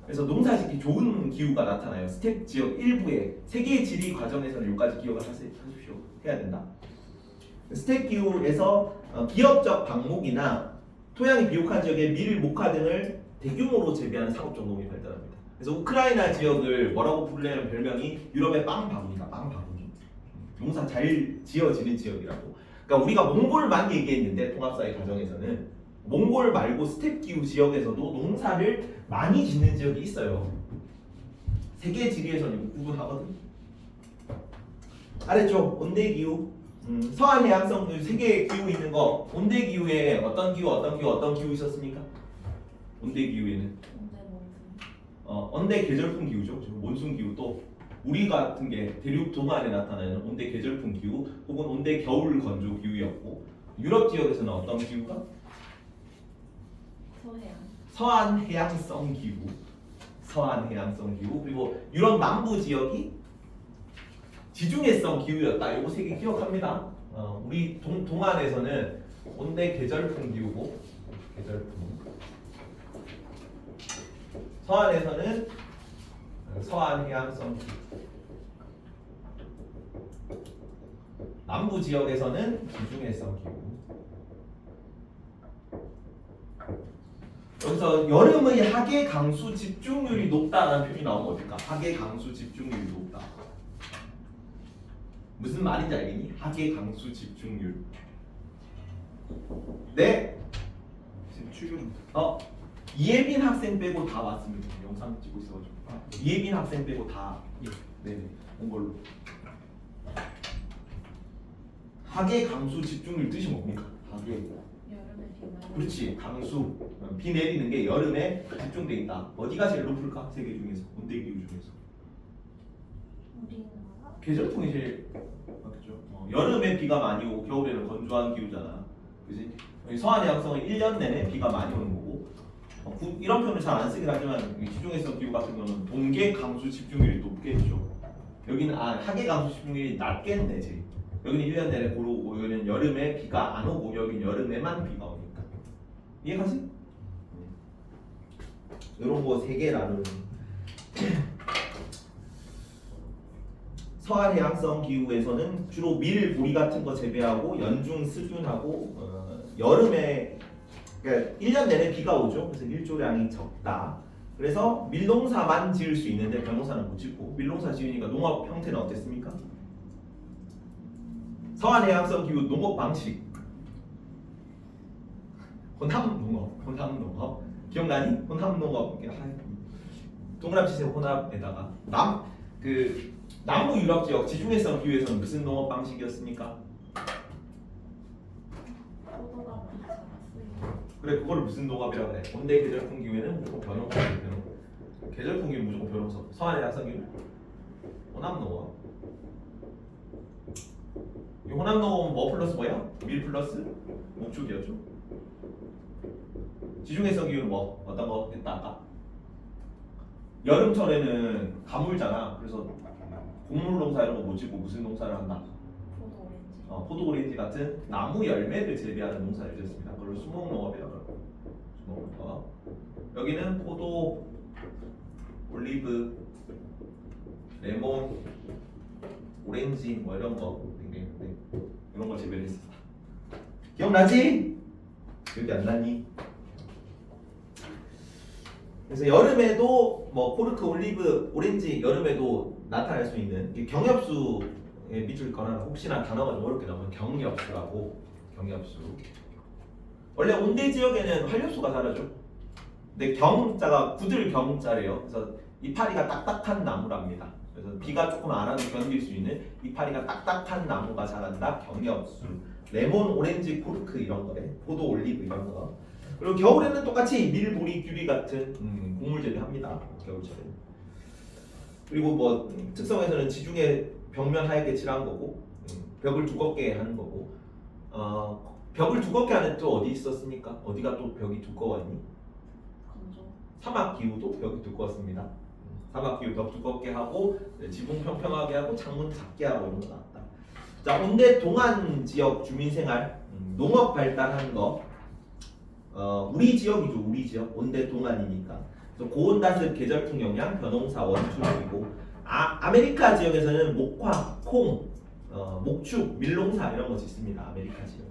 그래서 농사짓기 좋은 기후가 나타나요. 스텝 지역 일부에 세계 지리 과정에서는 여기까지 기억을 하십시오. 해야 된다. 스텝 기후에서 기업적 방목이나 토양이 비옥한 지역에 밀, 목화 등을 대규모로 재배하는 상업적 농업이 발달합니다. 그래서 우크라이나 지역을 뭐라고 부르려는 별명이 유럽의 빵바구니다. 빵바구니. 농사 잘 지어지는 지역이라고. 그러니까 우리가 몽골만 얘기했는데 통합사회 과정에서는 몽골 말고 스텝 기후 지역에서도 농사를 많이 짓는 지역이 있어요. 세계 지리에서는 구분하거든. 아래쪽 온대 기후, 서한 해양성 세계 기후 있는 거. 온대 기후에 어떤 기후 있었습니까? 온대 기후에는 온대 계절풍 기후죠. 지금 몬순 기후도 우리 같은 게 대륙 동안에 나타나는 온대 계절풍 기후 혹은 온대 겨울 건조 기후였고 유럽 지역에서는 어떤 기후가? 서해안. 서한 해양성 기후, 서한 해양성 기후 그리고 유럽 남부 지역이 지중해성 기후였다. 요거 세 개 기억합니다. 우리 동안에서는 온대 계절풍 기후고 계절풍. 서한에서는 서한 해양성 기후. 남부 지역에서는 지중해성 기후. 여기서 여름의 하계 강수 집중률이 높다라는 표현이 나오면 어떨까? 하계 강수 집중률이 높다. 무슨 말인지 알겠니? 하계 강수 집중률. 네. 출근. 이예빈 학생 빼고 다 왔습니다. 영상 찍고 있어가지고. 이예빈 학생 빼고 다. 네네. 온 걸로. 하계 강수 집중률 뜻이 뭡니까? 하계. 여름에 비 많이. 그렇지. 강수. 비 내리는 게 여름에 집중돼 있다. 어디가 제일 높을까? 세계 중에서. 온대기후 중에서. 우리나라. 계절풍이 제일 맞죠. 여름에 비가 많이 오고 겨울에는 건조한 기후잖아. 그지? 서한 해양성은 1년 내내 비가 많이 오는 거고. 이런 표현을 잘 안 쓰긴 하지만 지중해성 기후 같은 경우는 동계 강수 집중률이 높겠죠. 여기는 하계 강수 집중률이 낮겠네 제일. 여기는 1년 내내 고르고 여기는 여름에 비가 안 오고 여기는 여름에만 비가 오니까. 이해가지? 이런 거 3개 나누는. 서한 해양성 기후에서는 주로 밀, 보리 같은 거 재배하고 연중 스준하고 여름에 그러니까 1년 내내 비가 오죠. 그래서 일조량이 적다. 그래서 밀농사만 지을 수 있는데 벼농사는 못 짓고 밀농사 지으니까 농업 형태는 어땠습니까? 서한 해양성 기후 농업 방식 혼합농업 기억나니? 혼합농업 동그라미 치세요. 혼합에다가 남부 유럽 지역 지중해성 기후에서는 무슨 농업 방식이었습니까? 포도가 많이 자랐어요. 그래 그거를 무슨 농업이라고 해? 온대 계절풍 기후에는 무조건 벼농사 계절풍 기후 무조건 벼농사. 서한 해양성 기후 혼합농업. 이 혼합농업은 뭐 플러스 뭐야? 밀 플러스 목축이었죠. 지중해성 기후는 뭐 어떤 거 했다 아까? 여름철에는 가물잖아. 그래서 곡물 농사 이런 거 못 짓고 무슨 농사를 한다? 포도 오렌지. 포도 오렌지 같은 나무 열매를 재배하는 농사를 짓습니다. 그걸 수목농업이라고 하고 수목농업. 여기는 포도, 올리브, 레몬, 오렌지 뭐 이런 거 있는데 이런 걸 재배를 했습니다. 기억나지? 기억이 안 나니? 그래서 여름에도 뭐 코르크, 올리브, 오렌지 여름에도 나타날 수 있는 경엽수의 밑줄 거나 혹시나 단어가 좀 어렵게 나오면 경엽수라고. 경엽수. 원래 온대 지역에는 활엽수가 자라죠. 근데 경자가 구들 경자래요. 그래서 이파리가 딱딱한 나무랍니다. 그래서 비가 조금 안 와도 견딜 수 있는 이파리가 딱딱한 나무가 자란다. 경엽수. 레몬, 오렌지, 코르크 이런 거래. 포도, 올리브 이런 거. 그리고 겨울에는 똑같이 밀, 보리, 귤이 같은 곡물 재배합니다. 겨울철에는. 그리고 뭐 특성에서는 지중해 벽면 하얗게 칠한 거고 벽을 두껍게 하는 거고 벽을 두껍게 하는 또 어디 있었습니까? 어디가 또 벽이 두꺼웠니? 건조. 사막 기후도 벽이 두꺼웠습니다. 사막 기후 벽 두껍게 하고 지붕 평평하게 하고 창문 작게 하고 이런 거 나왔다. 자, 온대 동안 지역 주민 생활 농업 발달하는 거 우리 지역이죠. 우리 지역 온대 동안이니까. 그래서 고온 다습 계절풍 영향 벼농사 원투력이고 아메리카 지역에서는 목화, 콩, 목축, 밀농사 이런 거 짓습니다. 아메리카 지역.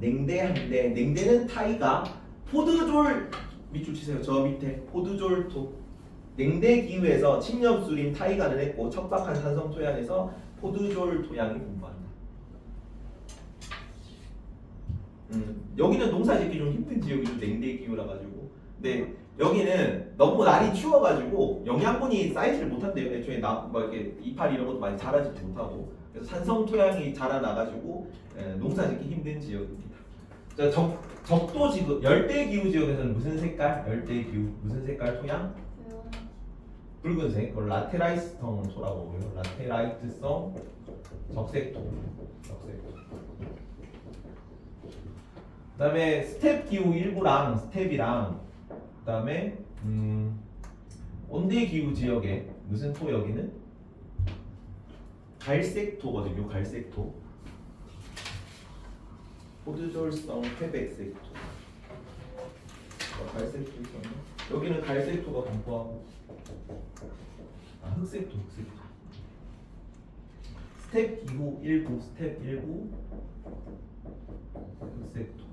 냉대 한대. 냉대는 타이가 포드졸 밑줄 치세요. 저 밑에 포드졸 냉대 기후에서 침엽수림 타이가를 했고 척박한 산성 토양에서 포드졸 토양이 분포한다. 여기는 농사 짓기 좀 힘든 지역이죠. 냉대 기후라 가지고. 근데 여기는 너무 날이 추워가지고 영양분이 쌓이질 못한대요. 애초에 뭐 이렇게 이파리 이런 것도 많이 자라지도 못하고 그래서 산성 토양이 자라나가지고 농사 짓기 힘든 지역입니다. 자, 적도 지구, 열대 기후 지역에서는 무슨 색깔? 열대 기후 무슨 색깔 토양? 붉은색. 그걸 라테라이트성 소라고 보고요. 라테라이트성 적색토. 적색토. 그다음에 스텝 기후 일부랑 스텝이랑 그다음에 온대 기후 지역에 무슨 토 여기는? 갈색토거든요. 갈색토. 포드졸성 태백색토. 갈색토 있었나? 여기는 갈색토가 분포하고 흑색토. 스텝 기후 일부 스텝 일부 흑색토.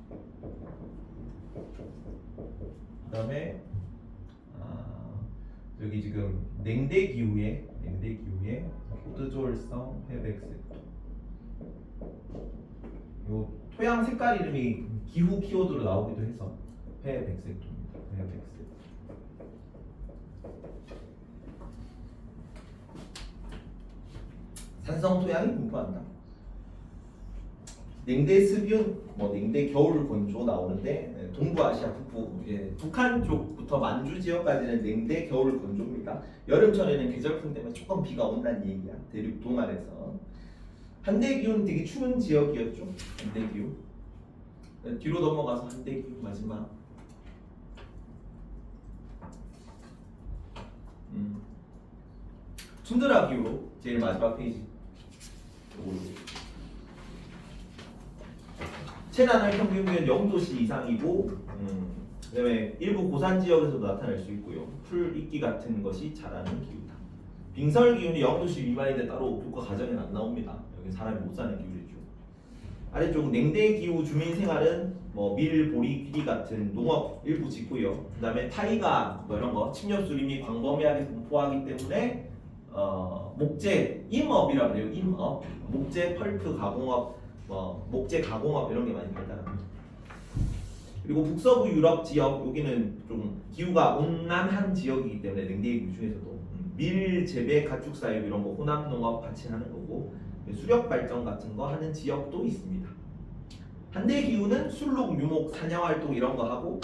그다음에 여기 지금 냉대 기후에 포드졸성 회백색토. 요 토양 색깔 이름이 기후 키워드로 나오기도 해서 회백색토입니다. 회백색. 산성 토양이 분포한다. 냉대 습윤, 냉대 겨울 건조 나오는데 동부아시아 북부, 북한 쪽부터 만주 지역까지는 냉대 겨울 건조입니다. 여름철에는 계절풍 때문에 조금 비가 온다는 얘기야. 대륙 동안에서. 한대기후는 되게 추운 지역이었죠. 한대기후. 뒤로 넘어가서 한대기후 마지막. 툰드라 기후로 제일 마지막 페이지. 최단의 평균 기온 0도씨 이상이고, 그다음에 일부 고산 지역에서도 나타날 수 있고요. 풀 익기 같은 것이 자라는 기후다. 빙설 기온이 0도씨 미만인데 따로 국가 가정에는 안 나옵니다. 여기 사람이 못 사는 기후이죠. 아래쪽 냉대 기후 주민 생활은 밀, 보리, 귀리 같은 농업 일부 짓고요. 그다음에 타이가 이런 거 침엽수림이 광범위하게 분포하기 때문에 목재, 임업이라고 해요. 임업, 목재, 펄프 가공업, 목재 가공업 이런 게 많이 발달합니다. 그리고 북서부 유럽 지역 여기는 좀 기후가 온난한 지역이기 때문에 냉대 기후 중에서도 밀 재배, 가축 사육 이런 거 혼합 농업 같이 하는 거고 수력 발전 같은 거 하는 지역도 있습니다. 한대 기후는 술록, 유목, 사냥 활동 이런 거 하고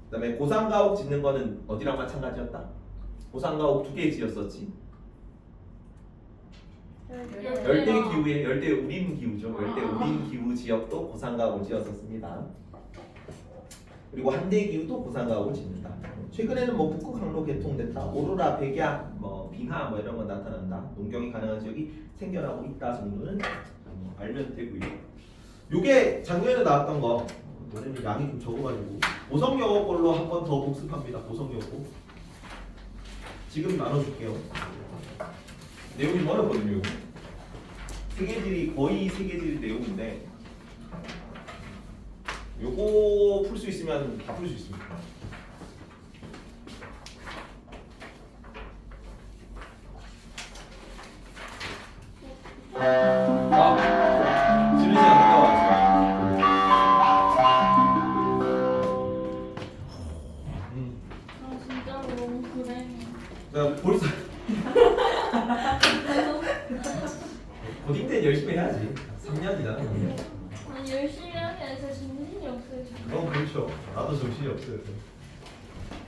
그다음에 고산가옥 짓는 거는 어디랑 마찬가지였다? 고산가옥 2개 지었었지. 열대 기후의 열대 우림 기후죠. 열대 우림 기후 지역도 고산가옥을 지었었습니다. 그리고 한대 기후도 고산가옥을 짓는다. 최근에는 북극 항로 개통됐다. 오로라, 백야, 빙하 이런 거 나타난다. 농경이 가능한 지역이 생겨나고 있다 정도는 알면 되고요. 요게 작년에 나왔던 거. 너네는 양이 좀 적어가지고 보성여고 걸로 한 번 더 복습합니다. 보성여고. 지금 나눠줄게요. 내용이 좀 어렵거든요. 세계지리 거의 세계지리 내용인데 요거 풀 수 있으면 다 풀 수 있습니다. 지르지 않는다고 하죠. 진짜로 너무 그래. 나 벌써 고딩 때 열심히 해야지. 3년이잖아. 아니 열심히 하는 게 아니라 정신이 없어요. 지금. 그렇죠. 나도 정신이 없어요.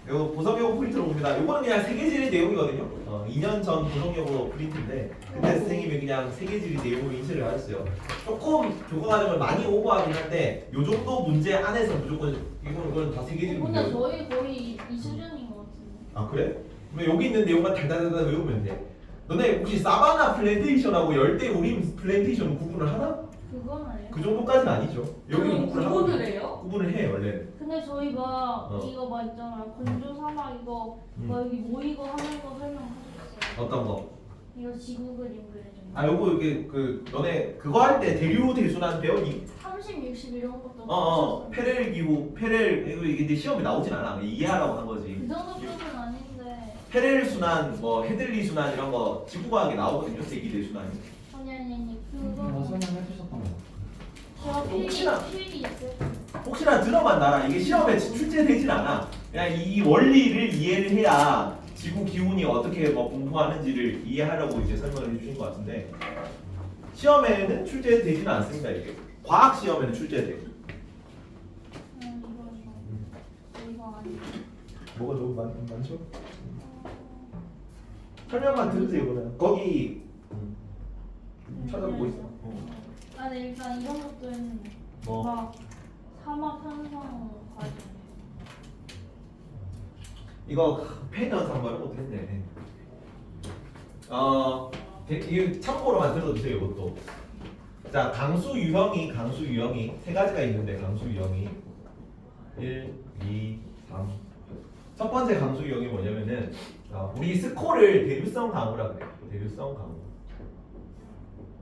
이거 보성여고 프린트로 봅니다. 이거는 그냥 세계지리 내용이거든요. 2년 전 보성여고 프린트인데 그때 선생님이 그냥 세계지리 내용을 인쇄를 하셨어요. 조금 교과 과정을 많이 오버하긴 한데 요 정도 문제 안에서 무조건 이거는 다 세계지리 근데 문제예요. 저희 거의 이 수준인 것 같은데. 아 그래? 그럼 여기 있는 내용만 달달달달 외우면 돼. 너네 혹시 사바나 플랜테이션하고 열대 우림 플랜테이션 구분을 하나? 그건 아니에요. 그 정도까지는 아니죠. 여기 구분을 하고 구분을 해요? 구분을 해 원래는. 근데 저희 막 어. 이거 막 있잖아요. 건조 사막 이거 막 여기 모이고 하는 거 설명하셨어요. 어떤 거? 이거 지구 그림 그려준 거. 아 요거 이게 너네 그거 할 때 대류 대순환 배웠니? 30, 60 이런 것도 페렐 기후 이게 근데 시험에 나오진 않아. 이해하라고 한 거지. 그 정도 수준 아닌데. 페렐 순환, 헤들리 순환 이런 거 지구과학에 나오거든요. 세기대 순환이. 아니 뭐 그거 설명해 주셨던 거. 제가 혹시나- 필이 있어요. 혹시나 들어만 놔라. 이게 시험에 출제되진 않아. 그냥 이 원리를 이해를 해야 지구 기온이 어떻게 분포하는지를 이해하려고 이제 설명을 해주신 것 같은데 시험에는 출제되지는 않습니다. 이게 과학 시험에는 출제돼요. 아니. 뭐가 너무 많죠? 설명만 들으세요 그러면. 거기 찾아보고 있어. 아니 일단 이런 것도 했는데. 뭐? 막 사막 현상 과정. 이거 펜 연상 말은 못했네. 이거 참고로만 들어주세요 이것도. 자 강수 유형이 세 가지가 있는데 강수 유형이 1, 2, 3. 첫 번째 강수 유형이 뭐냐면은 우리 스코를 대류성 강우라 그래요. 대류성 강우.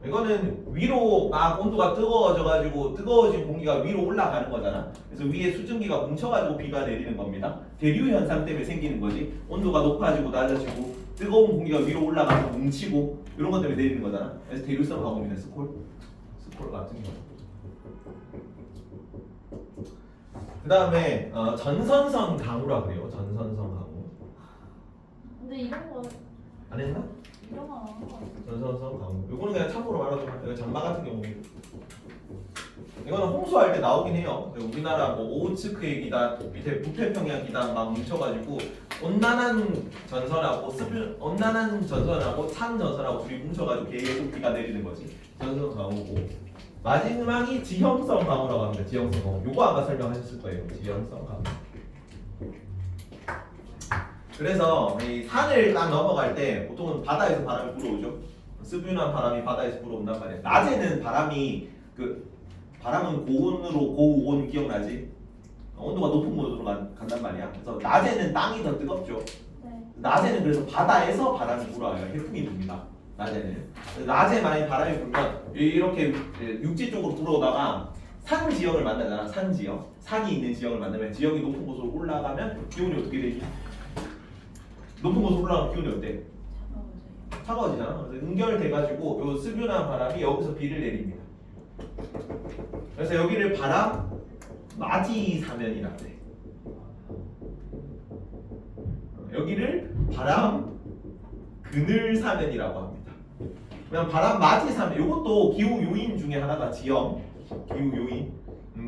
이거는 위로 막 온도가 뜨거워져가지고 뜨거워진 공기가 위로 올라가는 거잖아. 그래서 위에 수증기가 뭉쳐가지고 비가 내리는 겁니다. 대류 현상 때문에 생기는 거지. 온도가 높아지고 낮아지고 뜨거운 공기가 위로 올라가서 뭉치고 이런 것 때문에 내리는 거잖아. 그래서 대류성 강우입니다. 스콜 같은 경우. 그 다음에 전선성 강우라 그래요. 전선성 강우. 근데 이런 거 안 했나? 이런 거 안 하는 거 같아. 전선성 강우. 이거는 그냥 참고로 말하자면 이거 장마 같은 경우. 이거는 홍수할 때 나오긴 해요. 우리나라 뭐 오호츠크의 기단, 밑에 북태평양 기단 막 뭉쳐가지고 온난한 전선하고 찬 전선하고 둘이 뭉쳐가지고 계속 비가 내리는 거지. 전선 강우고. 마지막이 지형성 강우라고 합니다. 지형성 강우. 요거 아까 설명하셨을 거예요. 지형성 강우. 그래서 이 산을 딱 넘어갈 때 보통은 바다에서 바람이 불어오죠. 스뷸난 바람이 바다에서 불어온단 말이에요. 낮에는 바람은 고온으로 고온 기억나지? 온도가 높은 곳으로 간단 말이야. 그래서 낮에는 땅이 더 뜨겁죠. 네. 낮에는 그래서 바다에서 바람이 불어와요. 해풍이 붑니다. 낮에는. 낮에 만약 바람이 불면 이렇게 육지 쪽으로 불어오다가 산 지역을 만나잖아. 산 지역. 산이 있는 지역을 만나면 지역이 높은 곳으로 올라가면 기온이 어떻게 되지? 높은 곳으로 올라가면 기온이 어때? 차가워지잖아. 그래서 응결돼가지고 요 스뷸난 바람이 여기서 비를 내립니다. 그래서 여기를 바람 맞이 사면이라고 해. 여기를 바람 그늘 사면이라고 합니다. 그냥 바람 맞이 사면 이것도 기후 요인 중에 하나가 지형 기후 요인.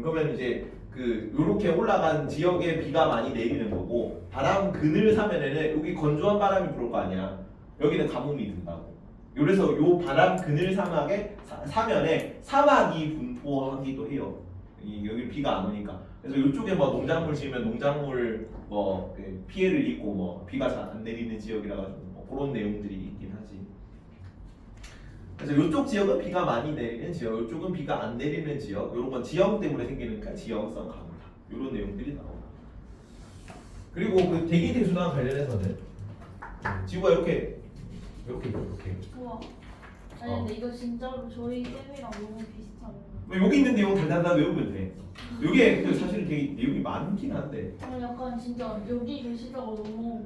그러면 이제 요렇게 올라간 지역에 비가 많이 내리는 거고 바람 그늘 사면에는 여기 건조한 바람이 불을 거 아니야. 여기는 가뭄이 든다고. 그래서 요 바람 그늘 사면에 사막이 분포하기도 해요. 여기 비가 안 오니까. 그래서 이쪽에 뭐 농작물 지으면 농작물 뭐 피해를 입고 뭐 비가 잘 안 내리는 지역이라 가지고 뭐 그런 내용들이 있긴 하지. 그래서 이쪽 지역은 비가 많이 내리는 지역, 이쪽은 비가 안 내리는 지역. 이런 건 지형 때문에 생기니까 지형성 강우다. 이런 내용들이 나옵니다. 그리고 그 대기 대수랑 관련해서는 지구가 이렇게. 우와. 아니 근데 이거 진짜로 저희 쌤이랑 너무 비슷하네요. 여기 있는 내용 달달달 외우면 돼. 이게 근데 사실은 되게 내용이 많긴 한데. 아니 약간 진짜 여기 계시다가 너무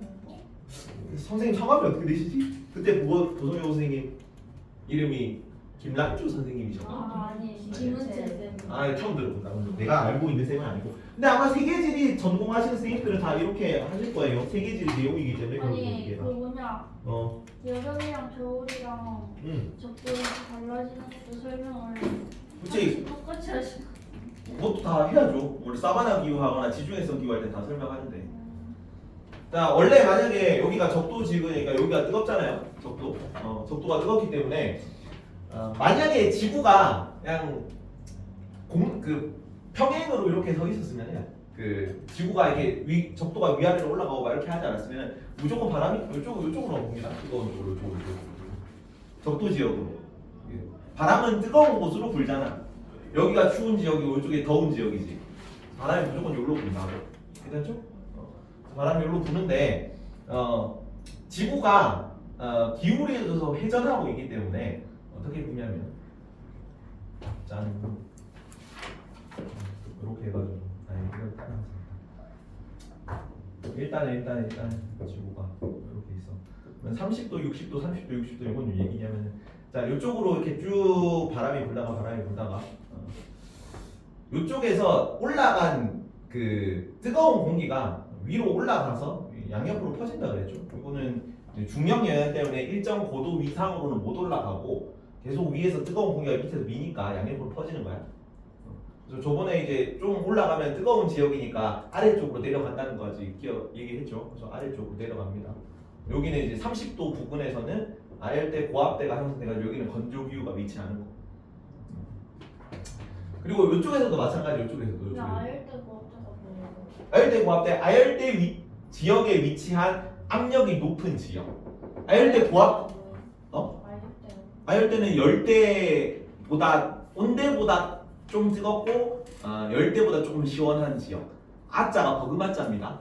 선생님 성함이 어떻게 되시지? 그때 보성여 선생님 이름이 김란주 선생님이셨나? 아니 김은채 쌤. 처음 들어본다. 내가 알고 있는 쌤은 아니고. 근데 아마 세계지리 전공하시는 선생님들은 다 이렇게 하실 거예요. 세계지리 내용이기 때문에 그런 아니 얘기가. 그 뭐냐 여름이랑 겨울이랑 적도가 달라지는 것도 설명을 그치. 똑같이 하시고. 그것도 다 해야죠. 우리 사바나 기후하거나 지중해성 기후할 때 다 설명하는데. 자, 원래 만약에 여기가 적도 지구니까 여기가 뜨겁잖아요. 적도가 뜨겁기 때문에 만약에 지구가 그냥 평행으로 이렇게 서 있었으면은 지구가 이게 적도가 위아래로 올라가고 막 이렇게 하지 않았으면 무조건 바람이 이쪽으로 봅니다. 뜨거운 쪽으로 적도 지역으로. 바람은 뜨거운 곳으로 불잖아. 여기가 추운 지역이고 이쪽이 더운 지역이지. 바람이 무조건 여기로 분다고. 괜찮죠? 바람이 여기로 부는데 지구가 기울어져서 회전하고 있기 때문에 어떻게 보냐면 짠 이렇게 해가지고 이걸 따라서 일단 지구가 이렇게 있어. 30도, 60도, 30도, 60도 이건 얘기냐면 자 이쪽으로 이렇게 쭉 바람이 불다가 이쪽에서 올라간 뜨거운 공기가 위로 올라가서 양옆으로 퍼진다 그랬죠. 이거는 중력 영향 때문에 일정 고도 이상으로는 못 올라가고 계속 위에서 뜨거운 공기가 밑에서 미니까 양옆으로 퍼지는 거야. 그래서 저번에 이제 좀 올라가면 뜨거운 지역이니까 아래쪽으로 내려간다는 거지 얘기했죠. 그래서 아래쪽으로 내려갑니다. 여기는 이제 30도 부근에서는 아열대 고압대가 형성돼가지고 여기는 건조기후가 위치하는 거. 그리고 이쪽에서도 마찬가지. 이쪽에서도. 근데 아열대 고압대가 뭐예요? 아열대 고압대, 아열대 지역에 위치한 압력이 높은 지역. 아열대 고압, 어? 아열대는 열대보다 온대보다 좀 뜨겁고 열대보다 조금 시원한 지역. 아자가 버그마자입니다.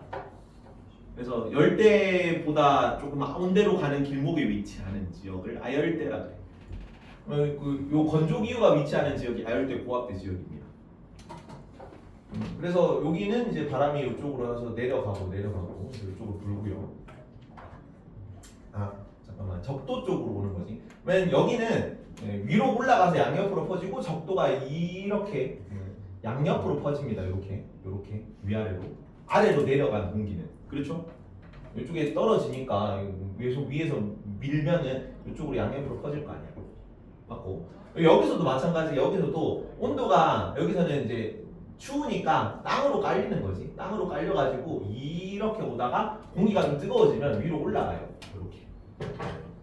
그래서 열대보다 조금 온대로 가는 길목에 위치하는 지역을 아열대라 그래. 요 건조기후가 위치하는 지역이 아열대 고압대 지역입니다. 그래서 여기는 이제 바람이 이쪽으로 가서 내려가고 이쪽으로 불고요. 잠깐만, 적도 쪽으로 오는 거지. 왜냐면 여기는 위로 올라가서 양옆으로 퍼지고 적도가 이렇게 양옆으로 퍼집니다. 이렇게 위아래로 아래로 내려간 공기는 그렇죠? 이쪽에 떨어지니까 위에서 밀면은 이쪽으로 양옆으로 퍼질 거 아니야. 맞고 여기서도 마찬가지. 여기서도 온도가 여기서는 이제 추우니까 땅으로 깔리는 거지. 땅으로 깔려가지고 이렇게 오다가 공기가 좀 뜨거워지면 위로 올라가요. 이렇게.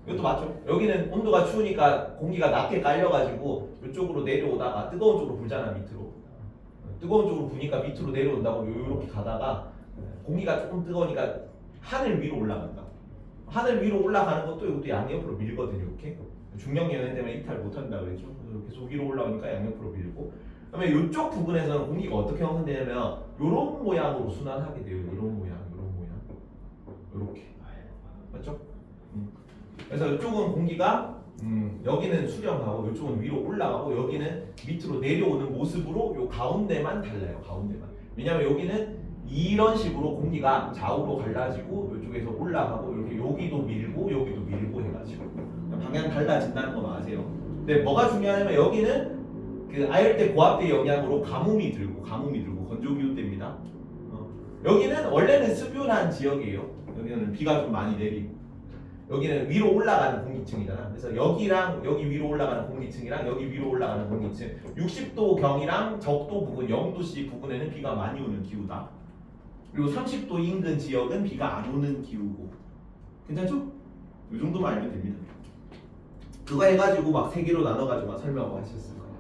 이것도 맞죠? 여기는 온도가 추우니까 공기가 낮게 깔려가지고 이쪽으로 내려오다가 뜨거운 쪽으로 불잖아. 밑으로. 뜨거운 쪽으로 부니까 밑으로 내려온다고 이렇게 가다가 공기가 조금 뜨거우니까 하늘 위로 올라간다. 하늘 위로 올라가는 것도 이것도 양옆으로 밀거든요. 이렇게. 중력 영향 때문에 이탈 못한다 그랬죠. 그래서 계속 위로 올라오니까 양옆으로 밀고. 그다음에 이쪽 부분에서는 공기가 어떻게 형성되냐면 이런 모양으로 순환하게 돼요. 이런 모양. 이렇게. 맞죠? 그래서 이쪽은 공기가 여기는 수렴하고 이쪽은 위로 올라가고 여기는 밑으로 내려오는 모습으로 요 가운데만 달라요. 가운데만. 왜냐면 여기는 이런 식으로 공기가 좌우로 갈라지고 이쪽에서 올라가고 이렇게 여기도 밀고 해가지고 방향 달라진다는 거 아세요? 근데 뭐가 중요하냐면 여기는 그 아열대 고압대 영향으로 가뭄이 들고 건조기후대입니다. 여기는 원래는 습윤한 지역이에요. 여기는 비가 좀 많이 내리고 여기는 위로 올라가는 공기층이잖아. 그래서 여기랑 여기 위로 올라가는 공기층이랑 여기 위로 올라가는 공기층 60도 경이랑 적도 부근 0도씨 부근에는 비가 많이 오는 기후다. 그리고 30도 인근 지역은 비가 안 오는 기후고. 괜찮죠? 이 정도만 알면 됩니다. 그거 해가지고 막 세 개로 나눠가지고 막 설명하고 하셨을 거예요.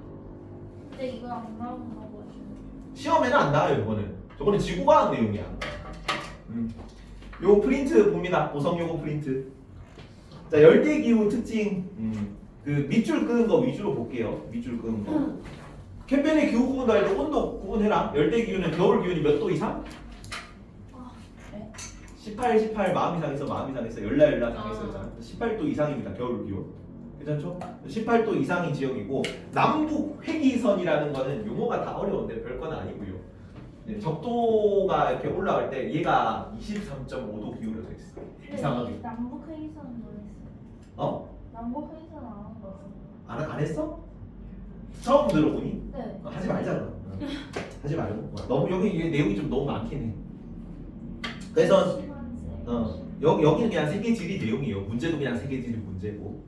근데 이거 안 나온다고 해주는. 시험에는 안 나와요. 저거는 지구과학 내용이야. 요 프린트 봅니다. 고성 요거 프린트. 자, 열대기후 특징. 그 밑줄 그은 거 위주로 볼게요. 밑줄 그은 거. 캠페인의 기후 구분도 알고 온도 구분해라. 열대기후는 겨울 기온이 몇 도 이상? 18 마음 이상에서 열라 상에서 18도 이상입니다. 겨울 기온. 괜찮죠? 18도 이상인 지역이고 남북 회기선이라는 거는 용어가 다 어려운데 별건 아니고요. 적도가 이렇게 올라갈 때 얘가 23.5도 기울어져 있어. 이상하게. 남북 회의선은 뭐 했어요? 어? 남북 회의선 안 한 거 같은데. 안 했어? 처음 들어보니? 네. 하지 말자 그럼. 하지 말고. 너무 여기 내용이 좀 너무 많긴 해. 그래서 여기는 그냥 세계지리 내용이에요. 문제도 그냥 세계지리 문제고.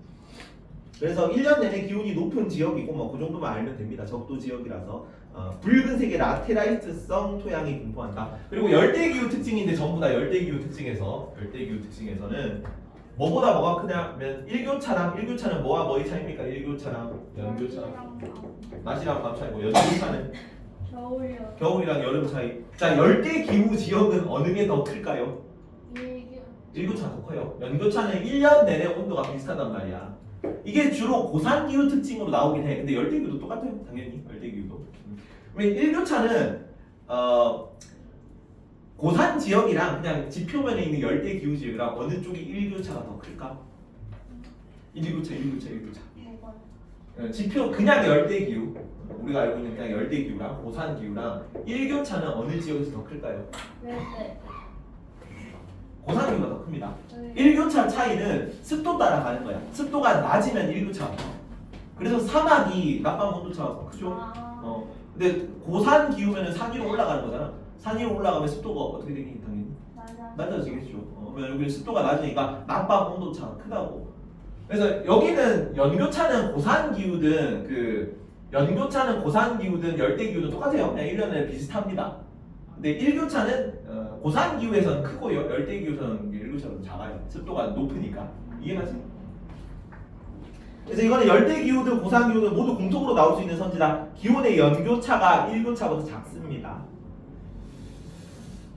그래서 1년 내내 기온이 높은 지역이고 뭐 그 정도만 알면 됩니다. 적도 지역이라서 붉은색의 라테라이트성 토양이 분포한다. 그리고 열대기후 특징인데 전부 다 열대기후 특징에서는 뭐보다 뭐가 크냐면 일교차는 뭐와 뭐의 차이입니까? 일교차랑 연교차랑 낮이랑 밤 차이고 연교차는 겨울이랑 여름 차이. 자, 열대기후 지역은 어느 게 더 클까요? 일교차가 더 커요. 연교차는 1년 내내 온도가 비슷하단 말이야. 이게 주로 고산기후 특징으로 나오긴 해. 근데 열대기후도 똑같아요. 당연히 열대기후도. 그러면 일교차는 고산 지역이랑 그냥 지표면에 있는 열대기후 지역이랑 어느 쪽이 일교차가 더 클까? 일교차. 지표 그냥 열대기후 우리가 알고 있는 그냥 열대기후랑 고산기후랑 일교차는 어느 지역에서 더 클까요? 네. 고산기후가 더 큽니다. 일교차 차이는 습도 따라가는 거야. 습도가 낮으면 일교차가 커. 그래서 사막이 낮밤 온도차가 더 크죠. 근데 고산 기후면은 산 위로 올라가는 거잖아. 산 위로 올라가면 습도가 어떻게 되겠니? 당연히 낮아지겠죠. 그러면 여기는 습도가 낮으니까 낮밤 온도차가 크다고. 그래서 여기는 연교차는 고산 기후든 그 연교차는 고산기후든 열대기후든 똑같아요. 그냥 1년에 비슷합니다. 근데 1교차는 고산기후에서는 크고 열대기후에서는 1교차가 좀 작아요. 습도가 높으니까. 이해가지? 그래서 이거는 열대기후든 고산기후든 모두 공통으로 나올 수 있는 선지다. 기온의 연교차가 1교차보다 작습니다.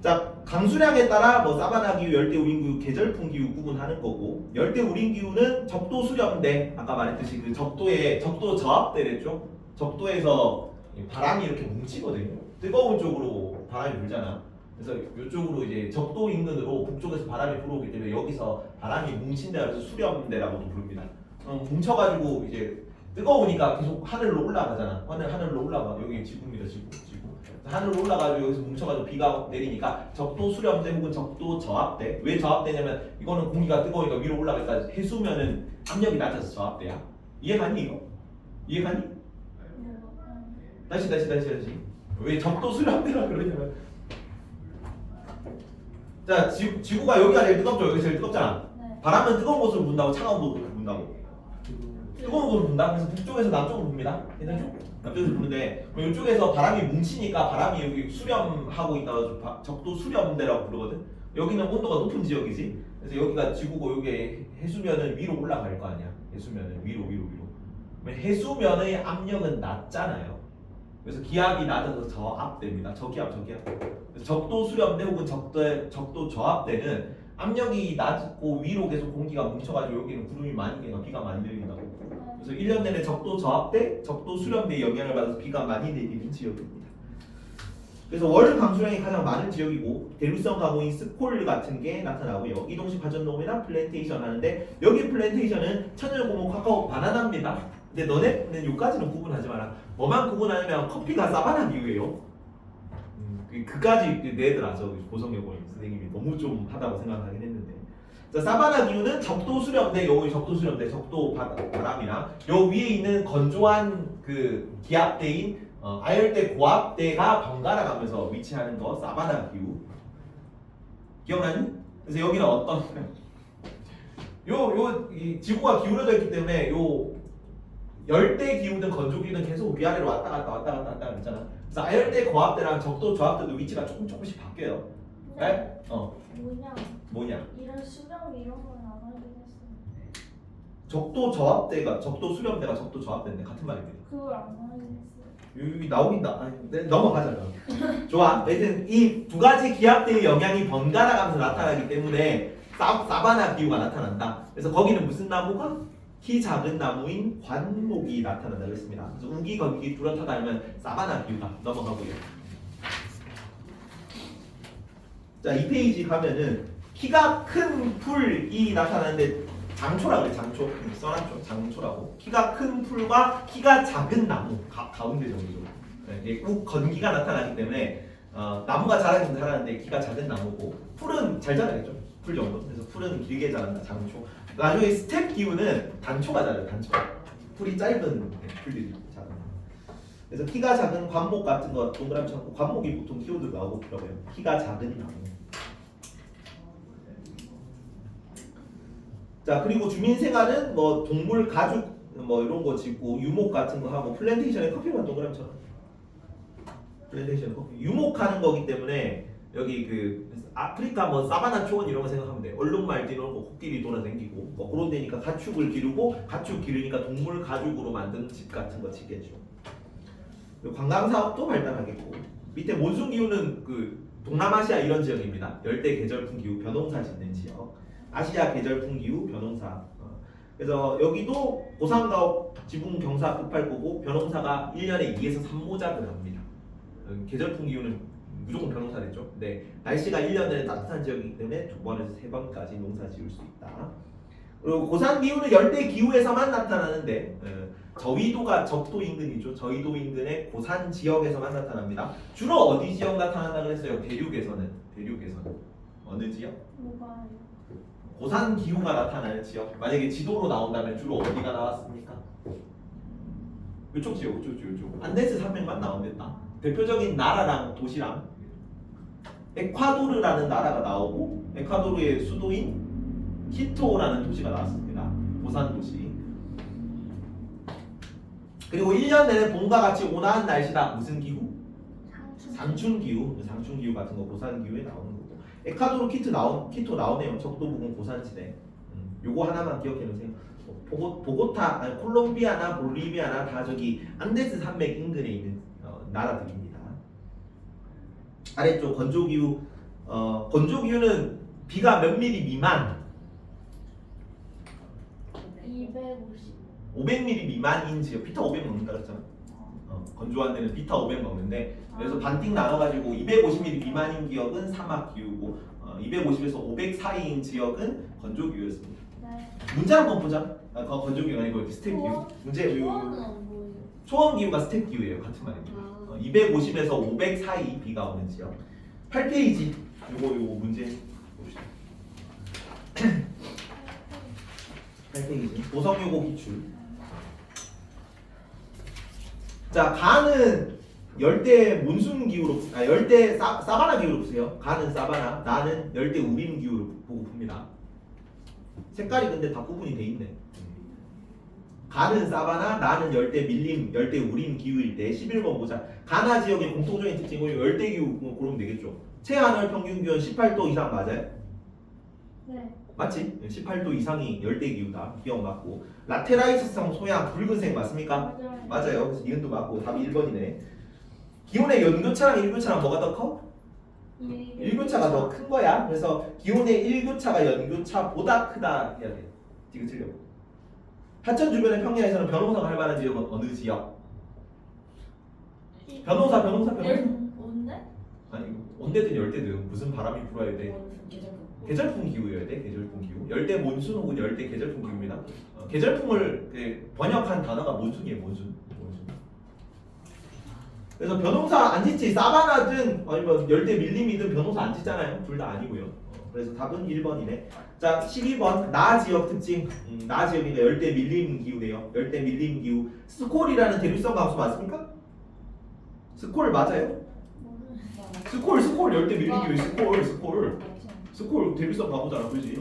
자, 강수량에 따라 뭐 사바나 기후, 열대 우림 기후, 계절풍 기후 구분하는 거고, 열대 우림 기후는 적도 수렴대, 아까 말했듯이 그 적도 저압대랬죠. 적도에서 바람이 이렇게 뭉치거든요. 뜨거운 쪽으로 바람이 불잖아. 그래서 이쪽으로 이제 적도 인근으로 북쪽에서 바람이 불어오기 때문에 여기서 바람이 뭉친다 그래서 수렴대라고도 부릅니다. 뭉쳐가지고 이제 뜨거우니까 계속 하늘로 올라가잖아. 하늘로 올라가. 여기 지구입니다. 지구. 하늘로 올라가지고 여기서 뭉쳐가지고 비가 내리니까 적도 수렴대 혹은 적도 저압대. 왜 저압대냐면 이거는 공기가 뜨거우니까 위로 올라가니까 해수면은 압력이 낮아서 저압대야. 이해가니 이거? 이해가니? 다시. 왜 적도 수렴대라 그러냐면, 자, 지구가 여기가 제일 뜨겁죠. 여기 제일 뜨겁잖아. 네. 바람은 뜨거운 곳으로 분다고 차가운 곳으로 분다고. 뜨거운 곳으로 분다. 그래서 북쪽에서 남쪽으로 붑니다. 괜찮죠? 남쪽에서 부는데 이쪽에서 바람이 뭉치니까 바람이 여기 수렴하고 있다가 적도 수렴대라고 부르거든. 여기는 온도가 높은 지역이지. 그래서 여기가 지구고 여기 해수면은 위로 올라갈 거 아니야. 해수면은 위로. 그러면 해수면의 압력은 낮잖아요. 그래서 기압이 낮아서 저압대입니다. 저기압. 그래서 적도 수렴대 혹은 적도 저압대는 압력이 낮고 위로 계속 공기가 뭉쳐가지고 여기는 구름이 많이 내리니까 비가 많이 내린다고. 그래서 1년 내내 적도 저압대, 적도 수렴대의 영향을 받아서 비가 많이 내리는 지역입니다. 그래서 월 강수량이 가장 많은 지역이고 대륙성 강우인 스콜 같은 게 나타나고요. 이동식 발전농업이나 플랜테이션 하는데 여기 플랜테이션은 천연고무 카카오 바나나입니다. 근데 너네는 요까지는 구분하지 마라. 뭐만 구분하냐면 커피가 사바나 기후예요. 그까지 내들 아죠. 고성여고인 선생님이 너무 좀 하다고 생각하긴 했는데. 자, 사바나 기후는 적도 수렴대, 여기 적도 수렴대, 적도 바람이랑 요 위에 있는 건조한 그 기압대인 아열대 고압대가 번갈아 가면서 위치하는 거 사바나 기후. 기억나니? 그래서 여기는 어떤 이 지구가 기울어져 있기 때문에 요 열대 기후든 건조 기후든 계속 위아래로 왔다 갔다 했잖아. 그래서 아열대 고압대랑 적도 저압대도 위치가 조금씩 바뀌어요. 네? 뭐냐? 이런 수령 이런 건 안 하긴 했어. 적도 저압대가 적도 수렴대가 적도 저압대인데 같은 말입니다. 그걸 안 하긴 했어. 여기 나오긴 넘어가자. 좋아. 하여튼 이 두 가지 기압대의 영향이 번갈아 가면서 나타나기 때문에 사바나 기후가 나타난다. 그래서 거기는 무슨 나무가? 키 작은 나무인 관목이 나타난다고 했습니다. 그래서 우기, 건기 뚜렷하다 하면 사바나 기후다. 넘어가고요. 자, 이 페이지 가면은 키가 큰 풀이 나타나는데 장초라고 그래. 장초. 써놨죠. 장초라고. 키가 큰 풀과 키가 작은 나무 가운데 정도죠. 네, 꼭 건기가 나타나기 때문에 나무가 자라긴 자라는데 키가 작은 나무고 풀은 잘 자라겠죠. 풀 정도. 그래서 풀은 길게 자란다. 장초. 나중에 스텝 기후는 단초가 자라요. 단초. 풀이 짧은 풀들이 자라요. 그래서 키가 작은 관목 같은 거 동그라미 쳐놓고 관목이 보통 키워드 나오고 그러고요. 키가 작은 나무. 자, 그리고 주민생활은 뭐 동물 가죽 뭐 이런 거 짓고 유목 같은 거 하고 플랜테이션에 커피만 동그라미처럼 플랜테이션 커피 유목하는 거기 때문에 여기 그 아프리카 뭐 사바나 초원 이런 거 생각하면 돼. 얼룩말 뒤로 뭐 코끼리 돌아다니고 뭐 그런 데니까 가축을 기르고 가축 기르니까 동물 가죽으로 만든 집 같은 거 짓겠죠. 관광 사업도 발달하겠고 밑에 몬순 기후는 그 동남아시아 이런 지역입니다. 열대 계절풍 기후 변홍사 짓는 지역. 아시아 계절풍 기후 변홍사. 그래서 여기도 고산가옥 지붕 경사 급할 거고 변홍사가 1년에 2에서 3모작을 합니다. 계절풍 기후는 무조건 변홍사 됐죠. 근데 날씨가 1년에 따뜻한 지역이기 때문에 2번에서 3번까지 농사 지을 수 있다. 그리고 고산 기후는 열대 기후에서만 나타나는데 저위도가 적도 인근이죠. 저위도 인근의 고산 지역에서만 나타납니다. 주로 어디 지역 나타난다 그랬어요? 대륙에서는 어느 지역? 뭐가 고산 기후가 나타나는 지역. 만약에 지도로 나온다면 주로 어디가 나왔습니까? 이쪽 지역. 안데스 산맥만 나오겠다. 대표적인 나라랑 도시랑 에콰도르라는 나라가 나오고 에콰도르의 수도인 키토라는 도시가 나왔습니다. 고산 도시. 그리고 1년 내내 봄과 같이 온화한 날씨다. 무슨 기후? 상추. 상춘기후. 상춘기후 같은 거 고산기후에 나오는 거고. 에콰도르 키토 나오네요. 적도 부근 고산지대. 요거 하나만 기억해 놓으세요. 보고타, 아니, 콜롬비아나 볼리비아나 다 저기 안데스 산맥 인근에 있는 나라들입니다. 아래쪽 건조기후. 건조기후는 비가 몇 미리 미만, 250. 500mm 미만인 지역. 비타 500 먹는다 그랬잖아. 건조한 데는 비타 500 먹는데, 그래서 반띵 나눠가지고 250mm 미만인 지역은 사막기후고 250에서 500 사이인 지역은 건조기후였습니다. 네. 문제 한번 보자. 건조기후가 아니고 스텝기후. 초원? 문제 초원은 안 보여요. 초원기후가 스텝기후예요. 같은 말입니다. 250에서 500 사이 비가 오는 지역. 8페이지. 요거 문제 봅시다. 8페이지. 보성요고 기출. 자, 가는 열대 몬순 기후로, 열대 사바나 기후로 보세요. 가는 사바나, 나는 열대 우림 기후로 보고 풉니다. 색깔이 근데 다 구분이 돼 있네. 가는 사바나, 나는 열대 밀림, 열대 우림 기후일 때 11번 보자. 가나 지역의 공통적인 특징은 열대 기후 고르면 되겠죠. 최하늘 평균 기온 18도 이상 맞아요? 네. 맞지? 18도 이상이 열대 기후다. 기억 맞고. 라테라이스성 소양 붉은색 맞습니까? 맞아요. 맞아요. 그래서 니은도 맞고 답이 1번이네. 기온의 연교차랑 일교차랑 뭐가 더 커? 일교차가 더 큰 거야. 그래서 기온의 일교차가 연교차보다 크다 해야 돼. 지금 틀려. 하천 주변의 평야에서는 변홍사가 활발한 지역은 어느 지역? 변홍사. 온대? 아니 온대든 열대든 무슨 바람이 불어야 돼? 계절풍 기후여야 돼. 계절풍 기후. 열대 몬순 혹은 열대 계절풍 기후입니다. 계절풍을 번역한 단어가 몬순이에요. 몬순. 그래서 변호사 안 짓지. 사바나든 아니면 열대 밀림이든 변호사 안 짓잖아요. 둘 다 아니고요. 그래서 답은 1번이네. 자, 12번 나 지역 특징. 나 지역이니까 열대 밀림 기후네요. 열대 밀림 기후. 스콜이라는 대륙성 강수 맞습니까? 스콜 맞아요? 스콜 열대 밀림 기후. 스콜 대륙성 강수잖아, 그지?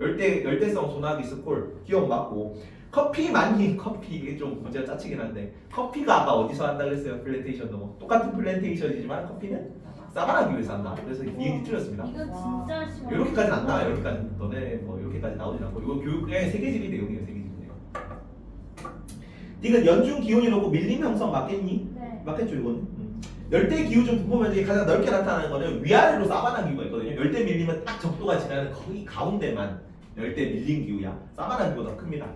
열대성 소나기 스콜 기억 맞고. 커피 많이 커피 이게 좀 문제가 짜치긴 한데 커피가 아까 어디서 한다 그랬어요? 플랜테이션 넘어. 똑같은 플랜테이션이지만 커피는 사바나 기후에서 한다. 그래서 이게 틀렸습니다. 이거 진짜 심한. 이렇게까지는 안 나와요. 여기까지 너네 뭐 이렇게까지 나오진 않고 이거 교육의 세계지리 내용이에요. 세계지리네요. 이건 연중 기온이 높고 밀림 형성 맞겠니? 네. 맞겠죠 이거는. 열대 기후 좀 보면 이제 가장 넓게 나타나는 거는 위아래로 사바나 기후가 있거든요. 열대 밀림은 딱 적도가 지나는 거의 가운데만 열대 밀림 기후야. 사바나 기후가 더 큽니다.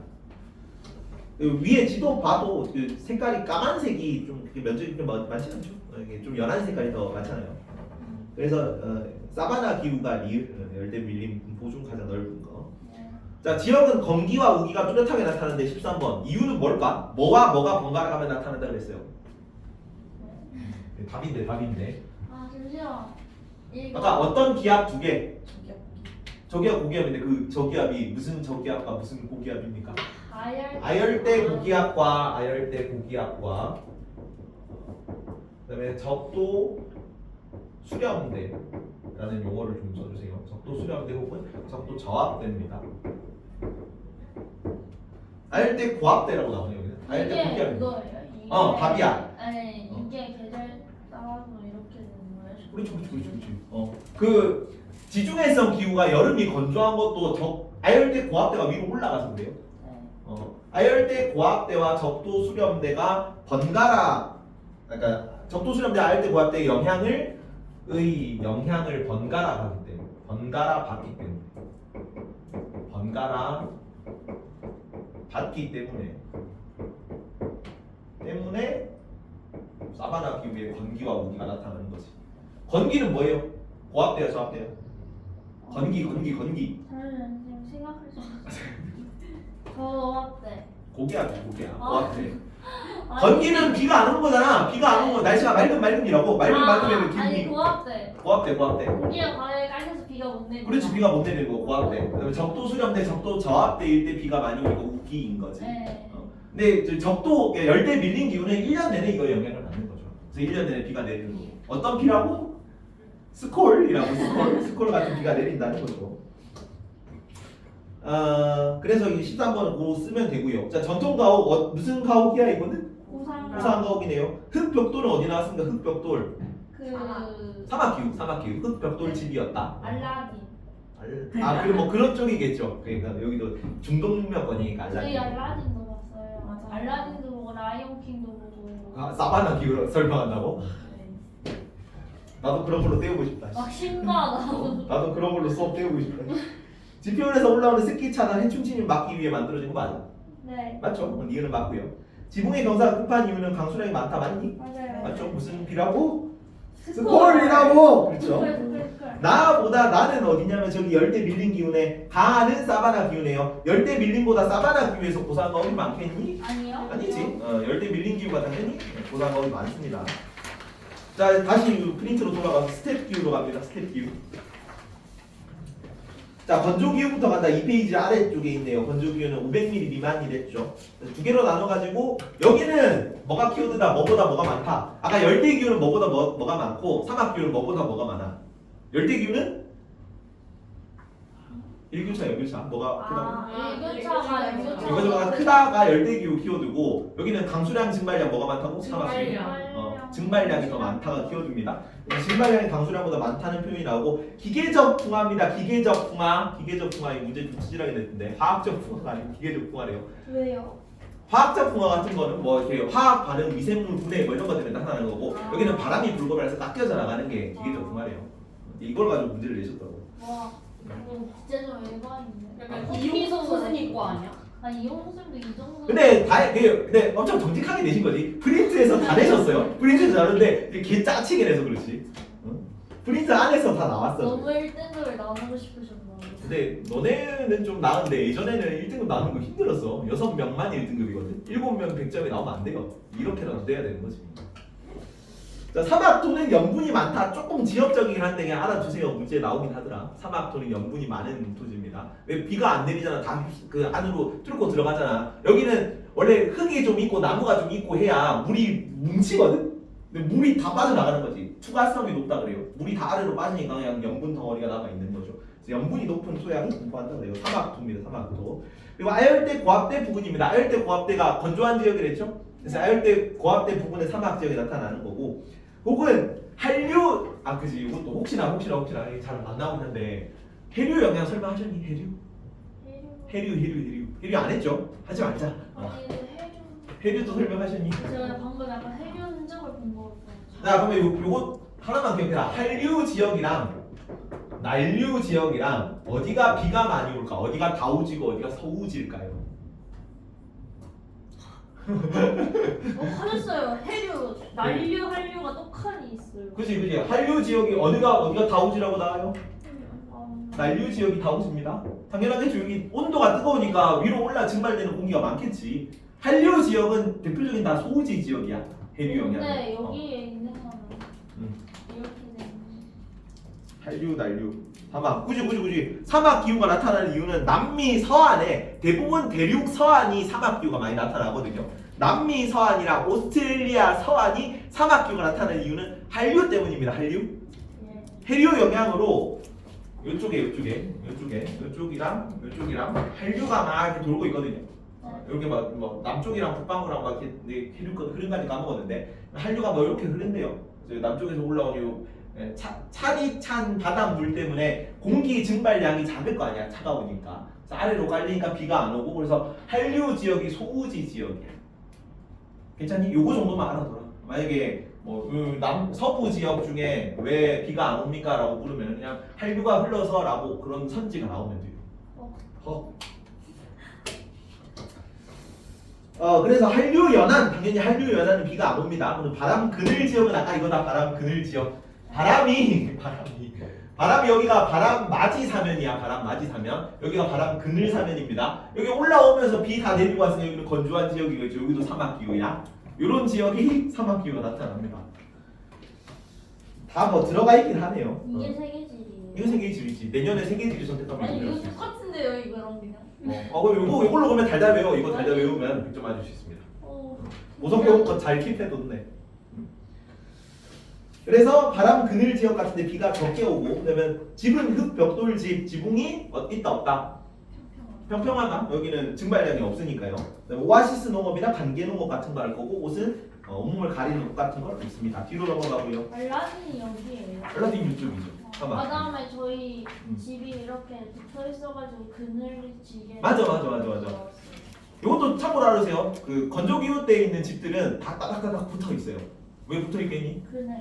위에 지도 봐도 그 색깔이 까만색이 좀 면적이 좀 많지 않죠? 이게 좀 연한 색깔이 더 많잖아요. 그래서 사바나 기후가 열대 밀림 분포 중 가장 넓은 거. 자, 지역은 건기와 우기가 뚜렷하게 나타나는데 13번 이유는 뭘까? 뭐와 뭐가 번갈아 가면 나타난다 그랬어요. 답인데. 아 잠시만. 이거 아까 어떤 기압 두 개. 저기압 고기압인데 그 저기압이 무슨 저기압과 무슨 고기압입니까? 아열대 고기압과 그다음에 적도 수렴대라는 용어를 좀 써주세요. 적도 수렴대 혹은 적도 저압대입니다. 아열대 고압대라고 나오네요. 여기는. 아열대 이게 고기압입니다. 그거예요? 이게 답이야. 아니 이게 계절 따라서 이렇게 되는 거예요? 그렇지. 그 지중해성 기후가 여름이 건조한 것도 아열대 고압대가 위로 올라가서 그래요. 네. 아열대 고압대와 적도 수렴대가 번갈아, 그러니까 적도 수렴대 아열대 고압대의 영향을 번갈아 받기 때문에 사바나 기후에 건기와 우기가 나타나는 거지. 건기는 뭐예요? 고압대야, 저압대야? 건기. 저는 지금 생각할 수 없어요. 저압대. 고기압. 아. 고압대. 건기는 비가 안 오는 거잖아. 비가 안 오는 거 날씨가 맑음이라고. 맑으면 아니 기분이. 고압대. 고압대. 공기가 가에 깔려서 비가 못 내리고. 그렇지, 비가 못 내리는 거 고압대. 그다음에 적도 수렴대, 적도 저압대일 때 비가 많이 오니까 우기인 거지. 네. 근데 적도 열대 밀림 기후는 1년 내내 이거 영향을 받는 거죠. 그래서 1년 내내 비가 내리는 거고. 어떤 비라고? 스콜 같은 비가 내린다는 거죠. 그래서 이 13번은 그거 쓰면 되고요. 자, 전통 가옥 무슨 가옥이야 이거는? 고상 고상 가옥이네요. 흑벽돌은 어디 나왔습니까? 흑벽돌. 그 사막기후. 흑벽돌 집이었다. 알라딘. 그리고 뭐 그런 쪽이겠죠. 그러니까 여기도 중동문명권이니까 저희 알라딘. 알라딘도 봤어요. 맞아. 알라딘도 보고 라이온킹도 보고. 사바나 기후로 설명한다고? 네. 나도 그런 걸로 떼우고 싶다. 막 신기하다. 나도 그런 걸로 수업 떼우고 싶다. 지표면에서 올라오는 스키차나 해충진을 막기 위해 만들어진 거 맞아? 네. 맞죠? 이유는 맞고요. 지붕의 경사가 급한 이유는 강수량이 많다 맞니? 맞아요. 맞죠? 무슨 비라고? 스콜이라고! 그렇죠. 스콜. 나는 어디냐면 저기 열대 밀림 기운에 가는 사바나 기운이에요. 열대 밀림보다 사바나 기후에서 고산가옥이 많겠니? 아니요. 아니지. 열대 밀림 기후가 당연히 고산가옥이 많습니다. 자, 다시 프린트로 돌아가서 스텝 기후로 갑니다. 스텝 기후. 자, 건조 기후부터 간다. 2페이지 아래쪽에 있네요. 건조 기후는 500ml 미만이랬죠. 두 개로 나눠가지고 여기는 뭐가 키워드다. 뭐보다 뭐가 많다. 아까 열대 기후는 뭐보다 뭐가 많고 사막 기후는 뭐보다 뭐가 많아. 열대 기후는 1교차, 2교차 뭐가 크다고? 일교차가 이거보다 크다가 열대 기후 키워드고 여기는 강수량 증발량 뭐가 많다고? 사막 기후. 증발량이 더 많다가 키워드입니다. 증발량이 강수량보다 많다는 표현이 나오고 기계적 풍화입니다. 기계적 풍화. 기계적 풍화 이 문제 좀 찌질하게 냈는데 화학적 풍화가 아니고 기계적 풍화래요. 왜요? 화학적 풍화 같은 거는 뭐 이렇게 화학 반응, 미생물 분해 뭐 이런 것 때문에 나타나는 거고 여기는 바람이 불고 그래서 깎여져 나가는 게 기계적 풍화래요. 이걸 가지고 문제를 내셨더라고요. 와, 이거 진짜 좀 에바인데. 약간 이용소 선생님 거 아니야? 아니 이용 선생님도 이 정도. 근데 엄청 정직하게 내신 거지. 프린트에서 다 내셨어요. 프린트에서 나는데 개 짜치게 내서 그렇지. 응? 프린트 안에서 다 나왔어. 너무 1등급을 나누고 싶으셨나? 근데 너네는 좀 나은데 예전에는 1등급 나오는 거 힘들었어. 6명만 1등급이거든. 7명 100점이 나오면 안 돼요. 이렇게라도 돼야 되는 거지. 자, 사막토는 염분이 많다. 조금 지역적이긴 한데 그냥 알아두세요. 문제에 나오긴 하더라. 사막토는 염분이 많은 토지입니다. 왜 비가 안 내리잖아. 다 그 안으로 뚫고 들어가잖아. 여기는 원래 흙이 좀 있고 나무가 좀 있고 해야 물이 뭉치거든. 근데 물이 다 빠져나가는 거지. 투과성이 높다 그래요. 물이 다 아래로 빠지니까 그냥 염분 덩어리가 남아 있는 거죠. 그래서 염분이 높은 토양을 공부한다 그래요. 사막토입니다. 사막토. 그리고 아열대 고압대 부근입니다. 아열대 고압대가 건조한 지역이랬죠. 그래서 아열대 고압대 부근의 사막 지역에 나타나는 거고. 혹은 한류 그지 이것도 혹시나 이게 잘 안 나오는데 해류 영향 설명하셨니? 해류 안 했죠? 하지 말자. 아니 해주. 해류도 설명하셨니? 제가 방금 약간 해주 흔적을 본 거 같아요. 자 그러면 요거 하나만 기억해라. 한류 지역이랑 난류 지역이랑 어디가 비가 많이 올까? 어디가 다우지고 어디가 서우지일까요? 하셨어요. 해류, 난류, 한류가 똑하니 있어요. 그지 한류 지역이 어디가 다우지라고 나와요? 난류 지역이 다우지입니다. 당연하겠죠. 여기 온도가 뜨거우니까 위로 올라 증발되는 공기가 많겠지. 한류 지역은 대표적인 다 소우지 지역이야. 해류 영향. 근데 여기에 있는 거는 음. 이렇게 되는. 한류, 난류, 사막. 굳이 사막 기후가 나타나는 이유는 남미 서안에 대부분 대륙 서안이 사막 기후가 많이 나타나거든요. 남미 서안이랑 오스트레일리아 서안이 사막 기후가 나타나는 이유는 한류 때문입니다. 한류. 예. 해류 영향으로 요쪽이랑 한류가 막 이렇게 돌고 있거든요. 이렇게 뭐 남쪽이랑 북방구랑 막 이렇게 해류가 흐른가지 까먹었는데 한류가 뭐 이렇게 흐른대요. 남쪽에서 올라오는 찬이 찬 바닷물 때문에 공기 증발량이 작을 거 아니야. 차가우니까. 그래서 아래로 깔리니까 비가 안 오고 그래서 한류 지역이 소우지 지역이야. 괜찮니? 요거 정도만 알아둬라. 만약에 서부 지역 중에 왜 비가 안 옵니까? 라고 물으면 그냥 한류가 흘러서 라고 그런 선지가 나오면 돼요. 그래서 한류 연안, 당연히 한류 연안은 비가 안 옵니다. 그럼 바람 그늘 지역은 아까 이거다. 바람 그늘 지역. 바람이 여기가 바람 맞이 사면이야. 바람 맞이 사면. 여기가 바람 그늘 사면입니다. 여기 올라오면서 비 다 내리고 왔으니 여기는 건조한 지역이겠죠. 여기도 사막 기후야. 이런 지역이 사막 기후가 나타납니다. 다 뭐 들어가 있긴 하네요. 이게 세계지리예요. 이거 세계지리지. 내년에 세계지리 선택하면 아니 이거 이거 똑같은데요 이거랑 그냥. 그럼 이걸로 보면 달달 외워. 이거 달달 외우면 100점 맞을 수 있습니다. 모성 배운 거 잘 킵해뒀네. 그래서 바람 그늘 지역 같은데 비가 적게 오고 그러면 집은 흙 벽돌 집 지붕이 있다 없다? 평평하다. 여기는 증발량이 없으니까요. 그다음에 오아시스 농업이나 관계 농업 같은 거 할 거고 옷은 온몸을 가리는 옷 같은 걸 입습니다. 뒤로 넘어가고요. 알라딘이 여기에요. 알라딘 이쪽이죠. 잠깐만. 그다음에 저희 집이 이렇게 붙어 있어가지고 그늘이 지게. 맞아. 이것도 참고로 알으세요. 그 건조기후대에 있는 집들은 다 따닥따닥 붙어 있어요. 왜 붙어 있겠니? 그늘.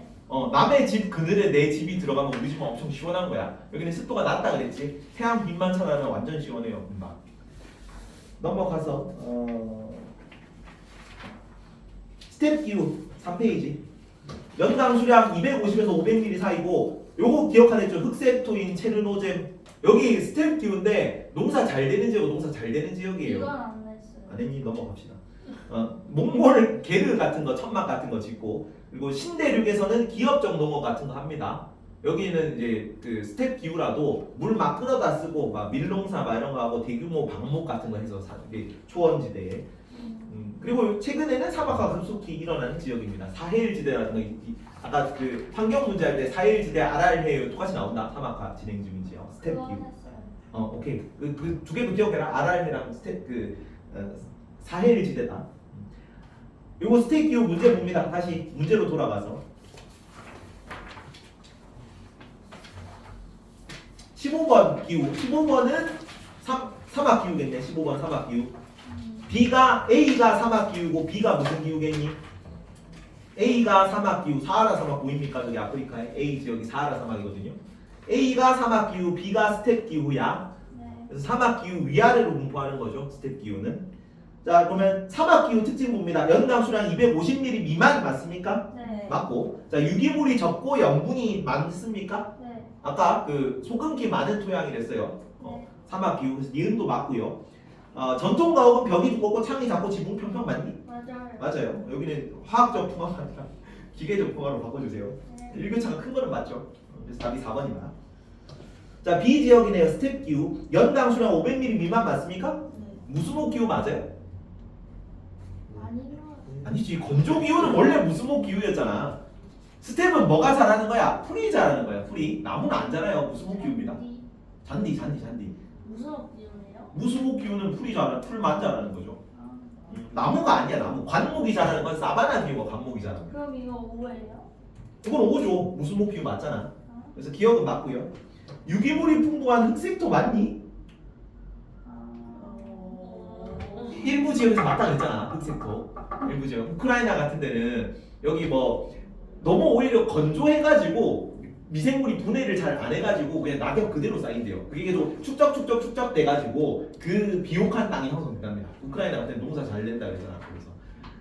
남의 집 그늘에 내 집이 들어가면 우리 집은 엄청 시원한 거야. 여기는 습도가 낮다 그랬지. 태양 빛만 차라면 완전 시원해요. 금방. 넘어가서 스텝 기후 3페이지. 연당 수량 250에서 500ml 사이고 요거 기억하겠죠? 흑색토인 체르노잼. 여기 스텝 기후인데 농사 잘 되는 지역 농사 잘 되는 지역이에요. 이건 안 냈어요. 안 했니? 넘어갑시다. 몽골 게르 같은 거 천막 같은 거 짓고 그리고 신대륙에서는 기업적 농업 같은 거 합니다. 여기는 이제 그 스텝 기후라도 물 막 끌어다 쓰고 막 밀농사 막 이런 거 하고 대규모 방목 같은 거 해서 초원지대에 그리고 최근에는 사막화 급속히 일어나는 지역입니다. 사해일지대라는 거 아까 그 환경 문제 할 때 사해일지대 아랄해요 똑같이 나온다. 사막화 진행 중인 지역 스텝 그건 기후. 했어요. 오케이 그 두 개도 기억해라. 아랄해랑 스텝 사해일지대다. 요거 스텝 기후 문제 봅니다. 다시 문제로 돌아가서 15번 기후 15번은 사막 기후겠네. 15번 사막 기후. A가 사막 기후고 B가 무슨 기후겠니? A가 사막 기후 사하라 사막 보입니까? 저기 아프리카에 A 지역이 사하라 사막이거든요. A가 사막 기후 B가 스텝 기후야. 네. 그래서 사막 기후 위아래로 분포하는 거죠. 스텝 기후는. 자 그러면 사막 기후 특징 봅니다. 연당 수량 250ml 미만 맞습니까? 네. 맞고. 자 유기물이 적고 염분이 많습니까? 네. 아까 그 소금기 많은 토양이랬어요. 네. 사막 기후 그래서 니은도 맞고요. 전통 가옥은 벽이 두껍고 창이 작고 지붕 평평 맞니? 맞아요. 맞아요. 여기는 화학적 풍화가 아니라 기계적 풍화로 바꿔주세요. 네. 일교차가 큰 거는 맞죠. 그래서 답이 4번이다. 자 B 지역이네요. 스텝 기후 연당 수량 500ml 미만 맞습니까? 네. 무수목 기후 맞아요? 아니요. 아니지. 건조 기후는 원래 무수목 기후였잖아. 스텝은 뭐가 잘하는 거야? 풀이 잘하는 거야. 풀이. 나무는 안 자라요. 무수목 기후입니다. 잔디. 무슨 기운이에요? 무수목 기후는 풀이 잘하는 풀만 잘하는 거죠. 아, 나무가 아니야. 나무. 관목이 잘하는 건 사바나 기후가 관목이 잘하는 거야. 그럼 이거 5예요? 이건 5죠. 무수목 기후 맞잖아. 그래서 기억은 맞고요. 유기물이 풍부한 흑색토 맞니? 일부 지역에서 맞다 그랬잖아. 흑색토. 일부 지역. 우크라이나 같은 데는 여기 뭐 너무 오히려 건조해가지고 미생물이 분해를 잘 안 해가지고 그냥 낙엽 그대로 쌓인대요. 그게 계속 축적 돼가지고 그 비옥한 땅이 형성된답니다. 우크라이나 같은 데 농사 잘 된다 그랬잖아.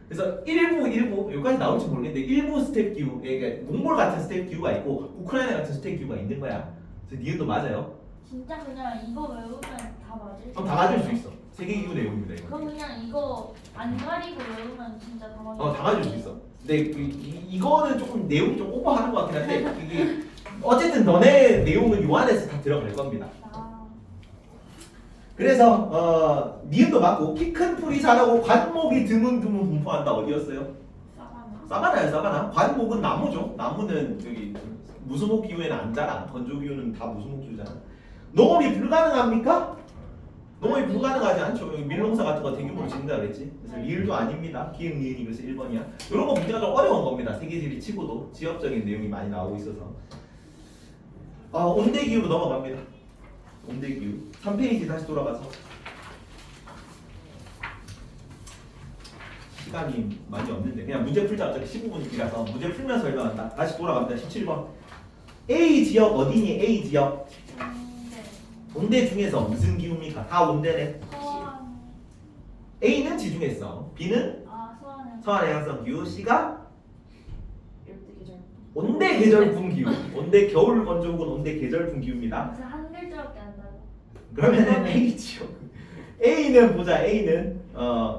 그래서 일부 여기까지 나올지 모르겠는데 일부 스텝 기후, 그러니까 몽골 같은 스텝 기후가 있고 우크라이나 같은 스텝 기후가 있는 거야. 그래서 니은도 맞아요. 진짜 그냥 이거 외우면 다 맞을 다 맞을 수 있어. 세계 기후 내용입니다. 이거. 그럼 그냥 이거 안 가리고 외우면 진짜 다 맞을 다 가질 수 있어. 근데 이거는 조금 내용이 좀 오버하는 것 같긴 한데 이게 어쨌든 너네 내용은 요 안에서 다 들어갈 겁니다. 그래서 니은도 맞고 키 큰 풀이 자라고 관목이 드문드문 분포한다. 어디였어요? 사바나요. 사바나. 관목은 나무죠. 나무는 여기 무수목 기후에는 안 자라. 건조 기후는 다 무수목 기후잖아. 농업이 불가능합니까? 농업이 불가능하지 않죠. 여기 밀농사 같은 거 대규모로 짓는다 그랬지. 그래서 리을도 아닙니다. 기흥 리을이 그래서 1번이야. 이런 거 문제가 좀 어려운 겁니다. 세계지리 치고도 지역적인 내용이 많이 나오고 있어서. 온대 기후로 넘어갑니다. 온대 기후. 3페이지 다시 돌아가서. 시간이 많이 없는데 그냥 문제 풀자. 어차피 15분이라서 문제 풀면서 설명한다. 다시 돌아갑니다. 17번. A 지역 어디니? A 지역. 온대 중에서 무슨 기후입니까? 다 온대네. A는 지중해성, B는 서한 해양성 기후, C가 온대 계절풍 기후. 온대 겨울 건조군 온대 계절풍 기후입니다. 무슨 한 글자밖에 안 나요. 그러면 A 지역. A는 보자. A는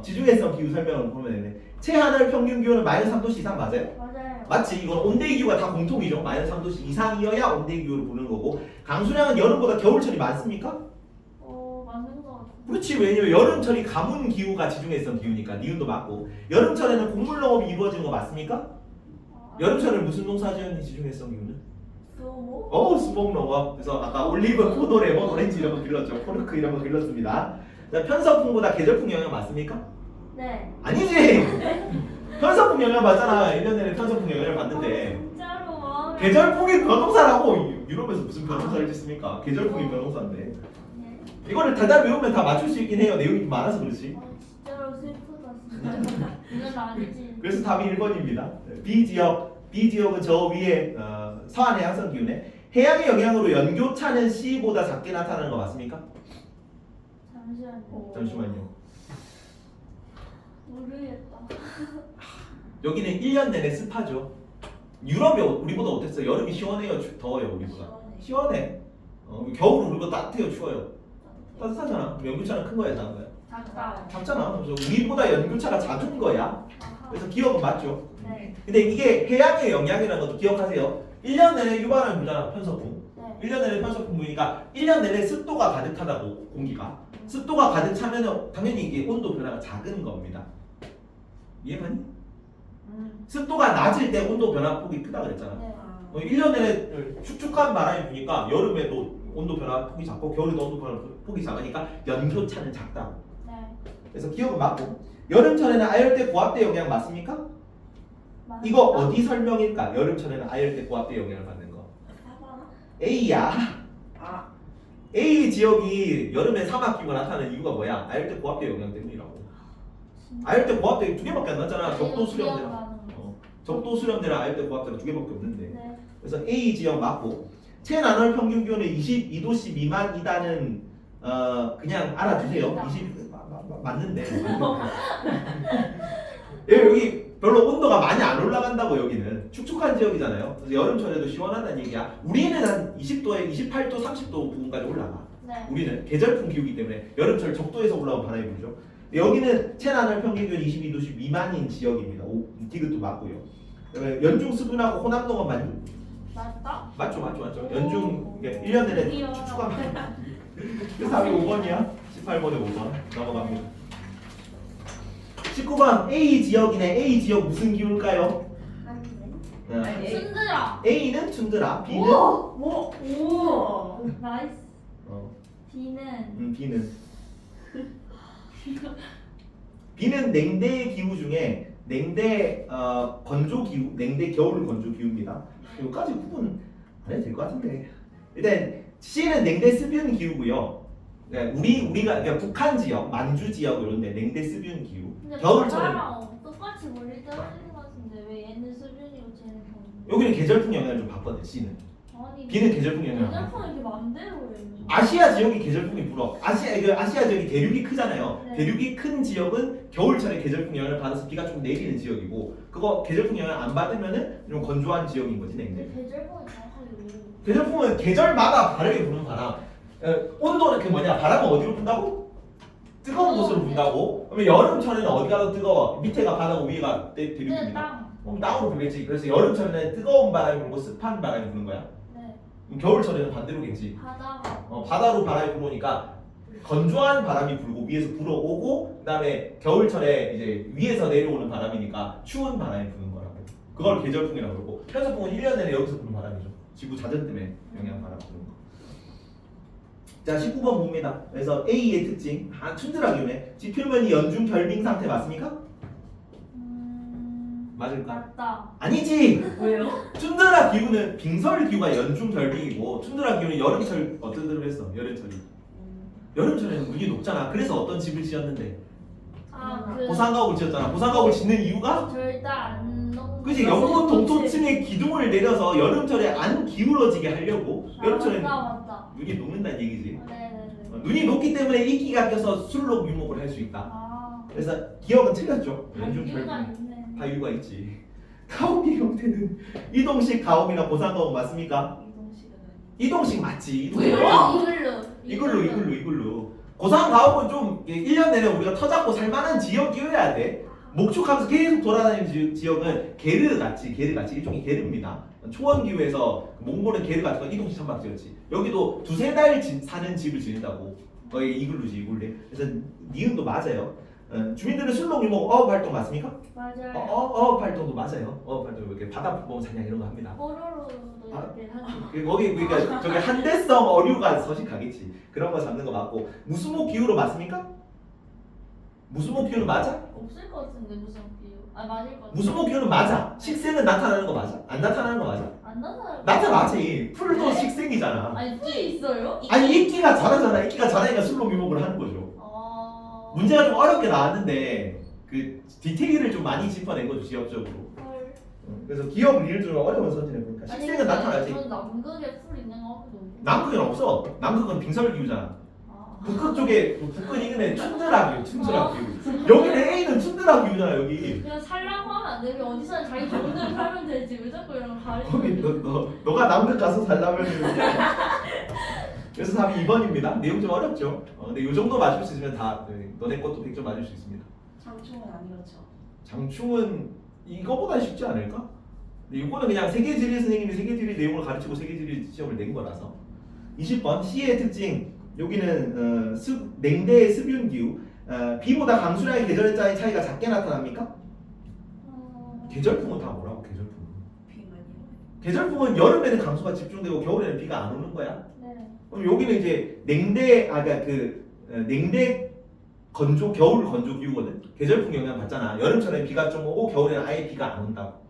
지중해성 기후 설명을 보면 되네. 최하늘 평균 기후는 -3도씨 이상 맞아요? 맞아요. 맞지. 이건 온대 기후가 다 공통이죠. -3도씨 이상이어야 온대 기후를 보는 거고. 강수량은 여름보다 겨울철이 많습니까? 맞는 거 같아요. 그렇지. 왜냐면 여름철이 가문 기후가 지중해성 기후니까 니은도 맞고. 여름철에는 곡물 농업이 이루어지는 거 맞습니까? 여름철에 무슨 농사 지었니? 지중해성 기후는? 수목? 수목 농업. 그래서 아까 올리브, 포도, 레몬, 오렌지 이런 거 길렀죠. 포르크 이런 거 길렀습니다. 자, 편서풍보다 계절풍 영향 맞습니까? 네. 아니지. 편서풍 영향 받잖아. 1년 내내 편서풍 영향을 받는데 진짜로 마음에 계절풍이 변동사라고. 유럽에서 무슨 변동사를 짓습니까? 계절풍이 변동사인데 네. 이거를 달달 외우면 다 맞출 수 있긴 해요. 내용이 많아서 그렇지. 진짜로 슬프다 진짜. 이건 아니지. 그래서 답이 1번입니다. B지역은 저 위에 서한 해양성 기운에 해양의 영향으로 연교차는 C보다 작게 나타나는 거 맞습니까? 잠시만요. 잠시만요. 모르겠다. 여기는 1년 내내 습하죠. 유럽이 우리보다 어땠어요? 여름이 시원해요? 더워요? 우리보다? 시원해. 겨울은 우리보다 따뜻해요? 추워요? 따뜻하잖아. 그럼 연교차는 큰 거야? 작은 거야? 작다. 작잖아. 그래서 우리보다 연교차가 작은 거야. 아하. 그래서 기억은 맞죠. 네. 근데 이게 해양의 영향이라는 것도 기억하세요. 1년 내내 유발을 불잖아. 편서풍. 네. 1년 내내 편서풍 부니까 1년 내내 습도가 가득하다고. 공기가 습도가 가득 차면 당연히 이게 온도 변화가 작은 겁니다. 이해가니? 습도가 낮을 때 온도 변화 폭이 크다 그랬잖아. 네. 1년 내내 축축한 바람이 부니까 여름에도 온도 변화 폭이 작고 겨울에도 온도 변화 폭이 작으니까 연교차는 작다고. 네. 그래서 기억은 맞고. 여름철에는 아열대 고압대 영향 맞습니까? 맞다. 이거 어디 설명일까? 여름철에는 아열대 고압대 영향을 받는 거. A야. A 지역이 여름에 사막 기후가 나타나는 이유가 뭐야? 아열대 고압대 영향 때문이라고. 아열대 고압대 두 개밖에 안 나잖아. 적도 수렴대랑. 적도 수렴대랑 아열대 고압대가 두 개밖에 없는데. 네. 그래서 A 지역 맞고. 최난월 평균 기온은 22도씨 미만이다는 그냥 알아두세요. 20 맞는데. 여기 별로 온도가 많이 안 올라간다고. 여기는 축축한 지역이잖아요. 그래서 여름철에도 시원하다는 얘기야. 우리는 한 20도에 28도, 30도 부근까지 올라가. 네. 우리는 계절풍 기후이기 때문에 여름철 적도에서 올라온 바람이 불죠. 여기는 최난월 평균 기온 22도씨 미만인 지역입니다. 디귿도 맞고요. 그다음에 연중 수분하고 호남동은 맞다? 맞죠. 연중 이게 1년 내내 축축한 바람. 그래서 답이 5번이야. 18번에 5번 넘어갑니다. 19번 A 지역이네. A 지역 무슨 기후일까요? 아니네. 순드라. A는 춘드라, B는 오. 나이스. B는 B는 냉대 기후 중에 냉대 건조 기후, 냉대 겨울 건조 기후입니다. 여기까지 구분 안 해도 될 것 같은데. 일단 C는 냉대 습윤 기후고요. 네, 우리가 그러니까 북한 지역, 만주 지역 이런데 냉대 습윤 기후. 근데 겨울철에 바다랑 똑같이 멀리 떨어지는 것 같은데 왜 얘는 수준이고 쟤는 겨울? 여기는 계절풍 영향을 좀 받거든. C는. 아니. B는 계절풍 영향을 안 받고. 계절풍 이렇게 맘대로 해. 아시아 지역이 계절풍이 불어. 아시아 지역이 대륙이 크잖아요. 네. 대륙이 큰 지역은 겨울철에 계절풍 영향을 받아서 비가 좀 내리는 지역이고, 그거 계절풍 영향 안 받으면은 좀 건조한 지역인 거지, 냉대. 근데 계절풍이 정확하게 왜? 계절풍은 계절마다 다르게 부는 바람. 온도는 그 뭐냐? 바람은 어디로 분다고? 뜨거운 곳으로 분다고. 그러면 여름철에는 어디가 더 뜨거워? 밑에가 바다고 위에가 네, 대륙입니다. 땅. 그럼 땅으로 불겠지. 그래서 여름철에는 뜨거운 바람이 불고 습한 바람이 부는 거야. 네. 그럼 겨울철에는 반대로겠지. 바다가. 바다로 바람이 불어오니까 건조한 바람이 불고 위에서 불어오고, 그다음에 겨울철에 이제 위에서 내려오는 바람이니까 추운 바람이 부는 거라고. 그걸 계절풍이라고 그러고, 편서풍은 1년 내내 여기서 부는 바람이죠. 지구 자전 때문에 영향 바람 부는 거. 자, 19번 봅니다. 그래서 A의 특징, 춘드라 기후네. 지표면이 연중 결빙 상태 맞습니까? 맞을까? 맞다. 아니지. 왜요? 춘드라 기후는 빙설 기후가 연중 결빙이고, 춘드라 기후는 여름철 어떤 대로 했어? 여름철이. 여름철에는 눈이 녹잖아. 그래서 어떤 집을 지었는데? 그 보상가옥을 지었잖아. 보상가옥을 짓는 이유가? 절대 안 녹. 그치, 영문 동토층의 기둥을 내려서 여름철에 안 기울어지게 하려고. 여름철에는 맞다. 눈이 녹는다는 얘기지. 네네네. 눈이 녹기 때문에 이끼가 껴서 술록 유목을 할 수 있다. 아. 그래서 기억은 틀렸죠. 연중 이유가 결빙. 있네. 다 이유가 있지. 가옥의 형태는 이동식 가옥이나 보상가옥 맞습니까? 이동식 맞지. 이동식. 이글루. 고상 가옥은 좀 1년 내내 우리가 터잡고 살만한 지역이어야 돼. 목축하면서 계속 돌아다니는 지역은 게르같이 일종의 게르입니다. 초원 기후에서 몽골은 게르 같은 건 이동식 천막지였지. 여기도 두세 달 사는 집을 지는다고. 거의 이글루지 이글루. 그래서 니은도 맞아요. 주민들은 술록 유목 어업 활동 맞습니까? 맞아요. 어업 활동도 맞아요. 어업 활동 이렇게 바다보험 사냥 이런 거 합니다. 뽀로로도 이렇게 하지. 거기 그러니까 저기 한대성 어류가 서식하겠지. 그런 거 잡는 거 맞고, 무수목 기후로 맞습니까? 무수목 기호는 맞아? 없을 것 같은데 무슨 비유? 아 맞을 것 같아. 무수목 기호는 맞아. 식생은 나타나는 거 맞아? 안 나타나는 거 맞아? 안 나타날 것 나타나지. 풀도 식생이잖아. 아니 뿔이 있어요? 아니 이끼가 자라잖아. 이끼가 자라니까 술로 미목을 하는 거죠. 아. 문제가 좀 어렵게 나왔는데 그 디테일을 좀 많이 짚어낸 거죠 지역적으로. 헐. 그래서 기억 리을 중 어려운 선진해 보니까 아니, 식생은 나타나지. 전 남극에 풀 있는 거 하나도 없고. 남극은 없어. 남극은 빙설 기후잖아. 아. 북극 쪽에 북극 이근에 툰드라 기후, 툰드라 기후. 여기는 A는 툰드라 기후잖아 여기. 그냥 살라고 하면 안 돼. 그냥 어디서 자기 좋은 대로 살면 되지. 왜 자꾸 이런 거 거기 가르쳐? 너가 남극 가서 살려면 그래서 답이 2번입니다. 내용 좀 어렵죠. 근데 이 정도 맞출 수 있으면 다 너네 것도 100점 맞을 수 있습니다. 장충은 아니었죠. 장충은 이거보다 쉽지 않을까? 근데 이거는 그냥 세계지리 선생님이 세계지리 내용을 가르치고 세계지리 시험을 낸 거라서. 20번 C의 특징. 여기는 냉대의 습윤 기후. B보다 강수량의 계절의 차이가 작게 나타납니까? 계절풍은 다 뭐라고? 계절풍은. 비만이요. 계절풍은 여름에는 강수가 집중되고 겨울에는 비가 안 오는 거야. 네. 그럼 여기는 이제 냉대 냉대 건조 겨울 건조 기후거든. 계절풍 영향 받잖아. 여름철에 비가 좀 오고 겨울에는 아예 비가 안 온다고.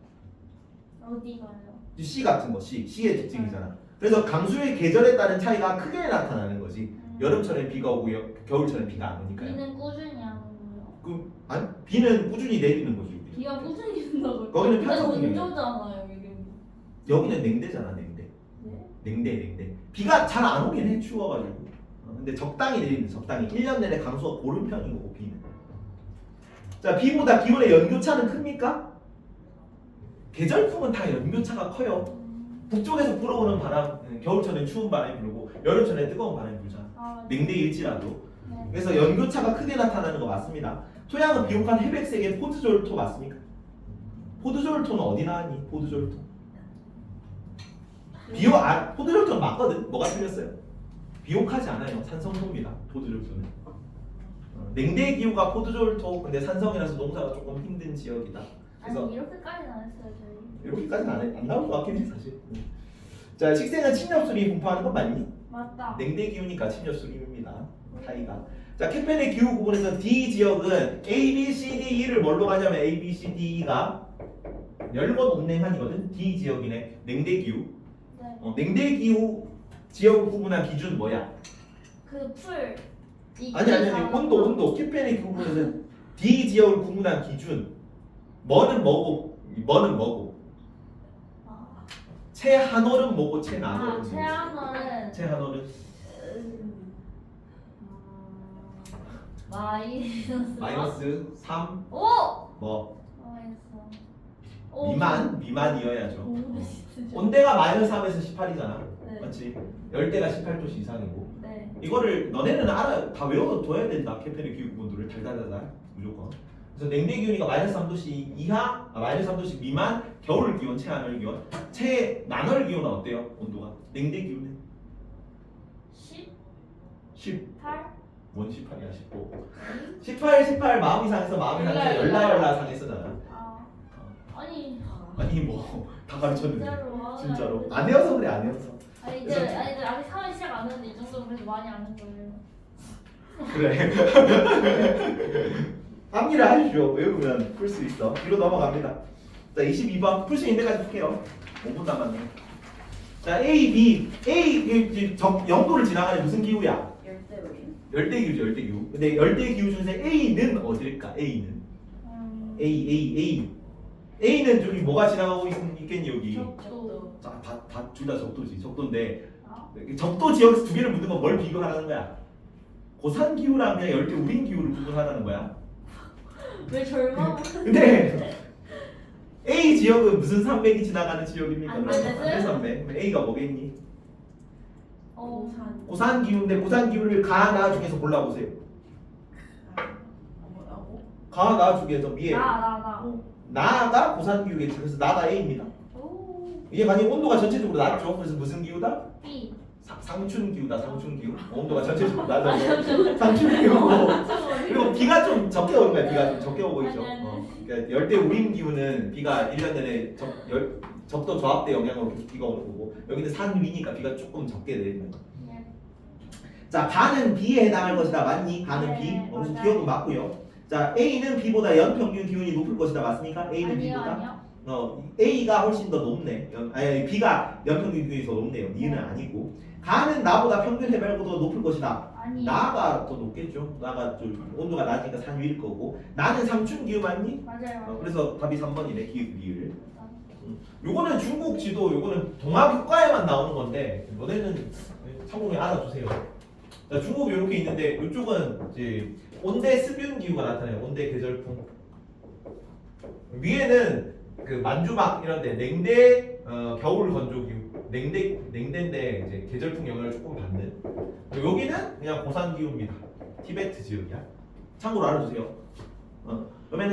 어디 가요? C 같은 거 C의 특징이잖아. 그래서 강수의 계절에 따른 차이가 크게 나타나는 거지. 여름철에 비가 오고 겨울철에 비가 안 오니까요. 비는 꾸준히 하는 거예요. 아니 비는 꾸준히 내리는 거지. 비가 꾸준히 된다고요? 거기는 근데 편성풍이에요. 건조잖아요 여기. 여기는 냉대잖아 냉대. 네? 냉대. 비가 잘 안 오긴 해 추워가지고. 근데 적당히 내리는 적당히 1년 내내 강수가 고른 편인 거고 비는. 자 비보다 기온의 연교차는 큽니까? 계절풍은 다 연교차가 커요. 북쪽에서 불어오는 바람, 겨울철엔 추운 바람이 불고 여름철엔 뜨거운 바람이 불잖아. 아, 냉대일지라도. 네. 그래서 연교차가 크게 나타나는 거 맞습니다. 토양은 비옥한 해백색의 포드졸토 맞습니까? 포드졸토는 어디 나왔니? 포드졸토. 포드졸토는 맞거든. 뭐가 틀렸어요? 비옥하지 않아요. 산성토입니다. 포드졸토는. 냉대 기후가 포드졸토. 근데 산성이라서 농사가 조금 힘든 지역이다. 그래서 아니 이렇게까지는 안 했어요 저희. 이렇게까지는 안 나올 것 같긴 해 사실. 자 식생은 침엽수리 분포하는 건 맞니? 맞다. 냉대 기후니까 침엽수리입니다. 차이가. 자 케펜의 기후 구분에서 D 지역은 A, B, C, D, E를 뭘로 가냐면 A, B, C, D, E가 열번 온냉한이거든. D 지역이네. 냉대 기후. 네. 냉대 기후 지역을 구분한 기준 뭐야? 그 풀. 아니 온도 케펜의 기후 구분에서 D 지역을 구분한 기준 뭐는 뭐고 아, 최한월은 뭐고 최난월은 뭐고? 최하늘은 최한월은 마이너스 3 오! 뭐 마이너스. 미만이어야죠. 오, 진짜. 온대가 마이너스 3에서 18이잖아. 네. 맞지? 열대가 18도씨 이상이고. 네. 이거를 너네는 알아 다 외워둬야 된다. 케펜의 기후 구분도를 달달달달 무조건. 그래서 냉대 기온이가 마이너스 3도씨 이하, 마이너스 3도씨 미만, 겨울 기온, 최한월 기온, 최난월 기온은 어때요? 온도가 냉대 기온은 10. 8? 뭔 18이야 19. 18 마음이 상해서 마음이 상해서 열라 상했었잖아. 아니 아니 뭐 다 가르쳤는데. 진짜로 진짜로 안 외워서 그래 안 외워서. 아니 이제 아직 사회 시작 안 했는데 이 정도면 그래도 많이 아는 거예요. 그래. 암기를 하십시오. 외우면 풀 수 있어. 뒤로 넘어갑니다. 자 22번 풀 수 있는 데까지 풀게요. 5분 남았네. 자 A, B, A 영도를 지나가는 무슨 기후야? 열대우림. 열대기후죠 열대기후. 근데 열대기후 중에서 A는 어딜까? A는 A는 저기 뭐가 지나가고 있겠니 여기? 적도. 둘 다 적도지. 적도인데 아? 적도 지역에서 두 개를 묻는 건 뭘 비교하라는 거야? 고산 기후랑 그냥 열대 우림 기후를 구분하라는 거야. 왜 절망을? 근데 A 지역은 무슨 산맥이 지나가는 지역입니까? 안데스? 안데산맥. 그럼 A가 뭐겠니? 고산. 고산 기후인데 고산 기후를 가, 나 중에서 골라보세요. 뭐라고? 가, 나 중에서 미에. 나. 나가 고산 기후겠지. 그래서 나가 A입니다. 오. 이게 만약 온도가 전체적으로 낮죠. 그래서 무슨 기후다? B. 상춘 기후다. 상춘 기후. 온도가 전체적으로 낮아서 상춘 기후고. 그리고 비가 좀 적게 오는 거야. 비가 좀 적게 오고 있죠. 아니. 그러니까 열대 우림 기후는 비가 1년 내내 적도 저압대 영향으로 계속 비가 오는 거고 여기는 산 위니까 비가 조금 적게 내리는 거야. 네. 자, 가는 B에 해당할 것이다. 맞니? 가는 네, B. 무슨 맞아요. 기억은 맞고요. 자, A는 B보다 연평균 기온이 높을 것이다. 맞습니까? A는 아니요 B보다? 아니요. A가 훨씬 더 높네. 아니, B가 연평균 기온이 더 높네요. 니는 아니고. 가는 나보다 평균 해발보다 높을 것이다. 아니. 나가 더 높겠죠. 나가 좀 온도가 낮으니까 산 위일 거고. 나는 상충 기후 맞니? 맞아요. 그래서 답이 3번이네. 기후 리을. 요거는 중국 지도, 요거는 동학교과에만 나오는 건데 너네는 참고로 알아두세요. 자, 중국 이렇게 있는데 이쪽은 이제 온대 습윤 기후가 나타나요. 온대 계절풍. 위에는 그 만주막 이런데 냉대 겨울 건조 기후. 냉대인데 이제 계절풍 영향을 조금 받는. 그리고 여기는 그냥 고산 기후입니다. 티베트 지역이야. 참고로 알아두세요. 그러면